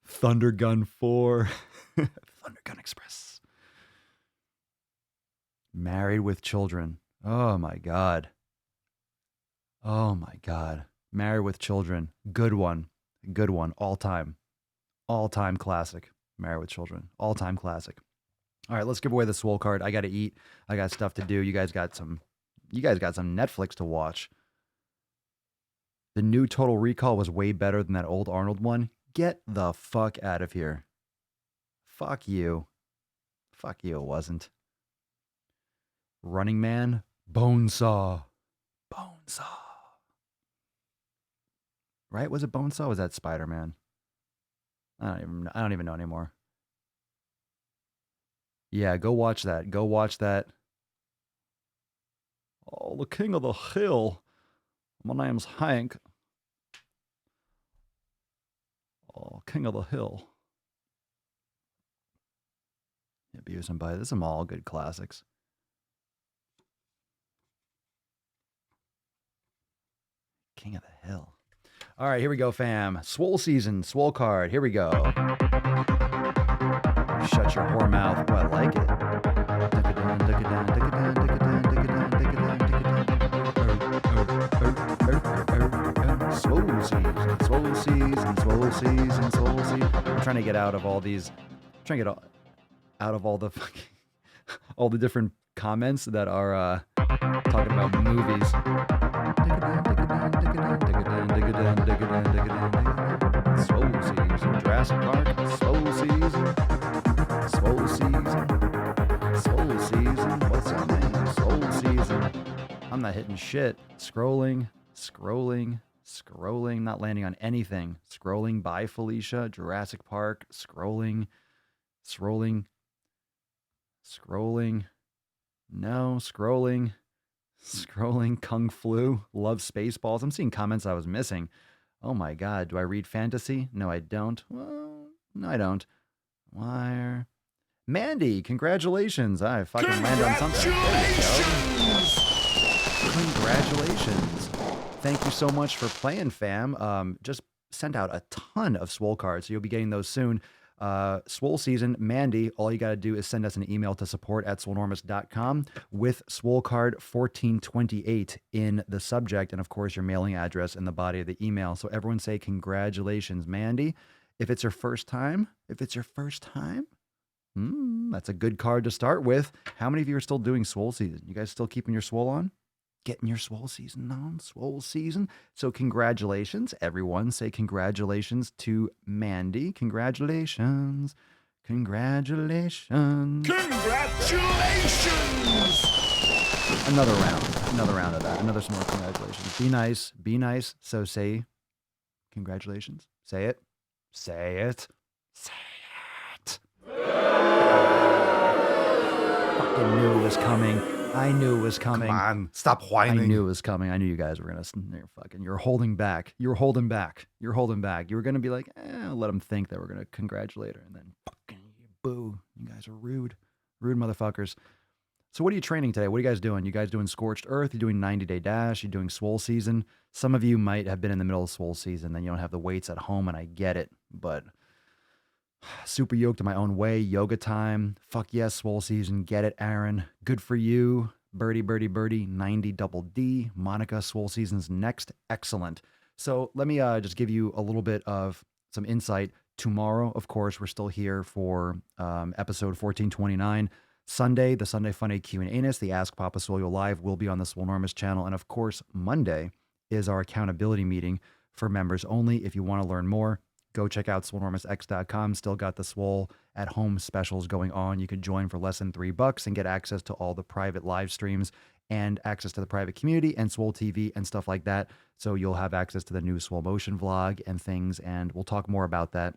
Thunder Gun 4. Thunder Gun Express. Married with Children. Oh my God. Oh my God. Married with Children. Good one. Good one. All time. All time classic. Married with Children. All time classic. All right, let's give away the Swole card. I got to eat. I got stuff to do. You guys got some Netflix to watch. The new Total Recall was way better than that old Arnold one. Get the fuck out of here. Fuck you. Fuck you, it wasn't. Running Man, Bonesaw. Bonesaw. Right? Was it Bonesaw? Or was that Spider-Man? I don't even know anymore. Yeah, go watch that. Go watch that. Oh, the King of the Hill. My name's Hank. Oh, King of the Hill. Abuse and Bite. This are all good classics. King of the Hill. All right, here we go, fam. Swole season, Swole card. Here we go. Shut your whore mouth. Oh, I like it. Swole season, swole season, swole season, swole season. I'm trying to get out of all these. I'm trying to get out of all the fucking, all the different comments that are talking about movies. Swole season, Jurassic Park, swole season, swole season, swole season. What's that name? Swole season. I'm not hitting shit. Scrolling, not landing on anything. Scrolling by Felicia, Jurassic Park, scrolling, no, scrolling, Kung Flu, love Spaceballs. I'm seeing comments I was missing. Oh my God, do I read fantasy? No, I don't. Well, no, I don't. Wire. Mandy, congratulations. I fucking landed on something. Congratulations. Thank you so much for playing, fam. Just sent out a ton of Swole cards, so you'll be getting those soon. Swole season, Mandy, all you got to do is send us an email to support@swolenormous.com with Swole card 1428 in the subject, and of course your mailing address in the body of the email. So everyone say congratulations, Mandy. If it's your first time, that's a good card to start with. How many of you are still doing Swole season? You guys still keeping your Swole on? Getting your Swole season on? Swole season. So congratulations, everyone. Say congratulations to Mandy. Congratulations. Congratulations. Congratulations! Another round of that. Another some more congratulations. Be nice. Be nice. So say congratulations. Say it. Say it. Say it. Fucking knew it was coming. I knew it was coming. Come on, stop whining. I knew it was coming. I knew you guys were gonna. You're holding back. You're holding back. You were gonna be like, let them think that we're gonna congratulate her, and then fucking boo. You guys are rude motherfuckers. So what are you training today? What are you guys doing? You guys doing Scorched Earth? You're doing 90-day dash? You're doing Swole season? Some of you might have been in the middle of Swole season, then you don't have the weights at home, and I get it. But super yoked in my own way. Yoga time. Fuck yes, Swole season. Get it, Aaron. Good for you. Birdie, 90 double D. Monica, Swole season's next. Excellent. So let me just give you a little bit of some insight. Tomorrow, of course, we're still here for episode 1429. Sunday, the Sunday Funny Q&A, the Ask Papa Swole Live will be on the Swolenormous channel. And of course, Monday is our accountability meeting for members only. If you want to learn more, go check out swolenormousx.com. Still got the Swole at home specials going on. You can join for less than $3 and get access to all the private live streams and access to the private community and Swole TV and stuff like that. So you'll have access to the new Swole Motion vlog and things. And we'll talk more about that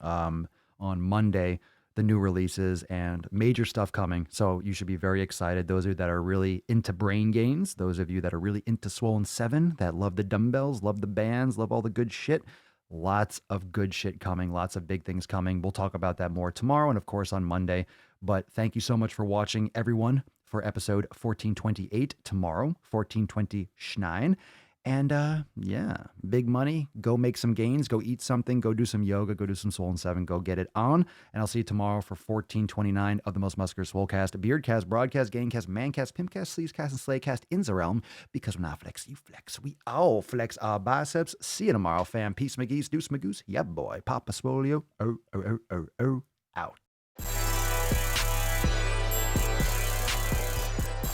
on Monday, the new releases and major stuff coming. So you should be very excited. Those of you that are really into brain gains, those of you that are really into Swollen 7, that love the dumbbells, love the bands, love all the good shit. Lots of good shit coming. Lots of big things coming. We'll talk about that more tomorrow and, of course, on Monday. But thank you so much for watching, everyone, for episode 1428 tomorrow, 1429. And, yeah, big money. Go make some gains. Go eat something. Go do some yoga. Go do some Swollen 7. Go get it on. And I'll see you tomorrow for 1429 of the Most Muscular Swolecast, Beardcast, Broadcast, Gangcast, Mancast, Pimpcast, Sleevescast, and Slaycast in the realm. Because when I flex, you flex. We all flex our biceps. See you tomorrow, fam. Peace, McGee's, deuce, magoose. Yeah, boy. Papa Swolio. Out.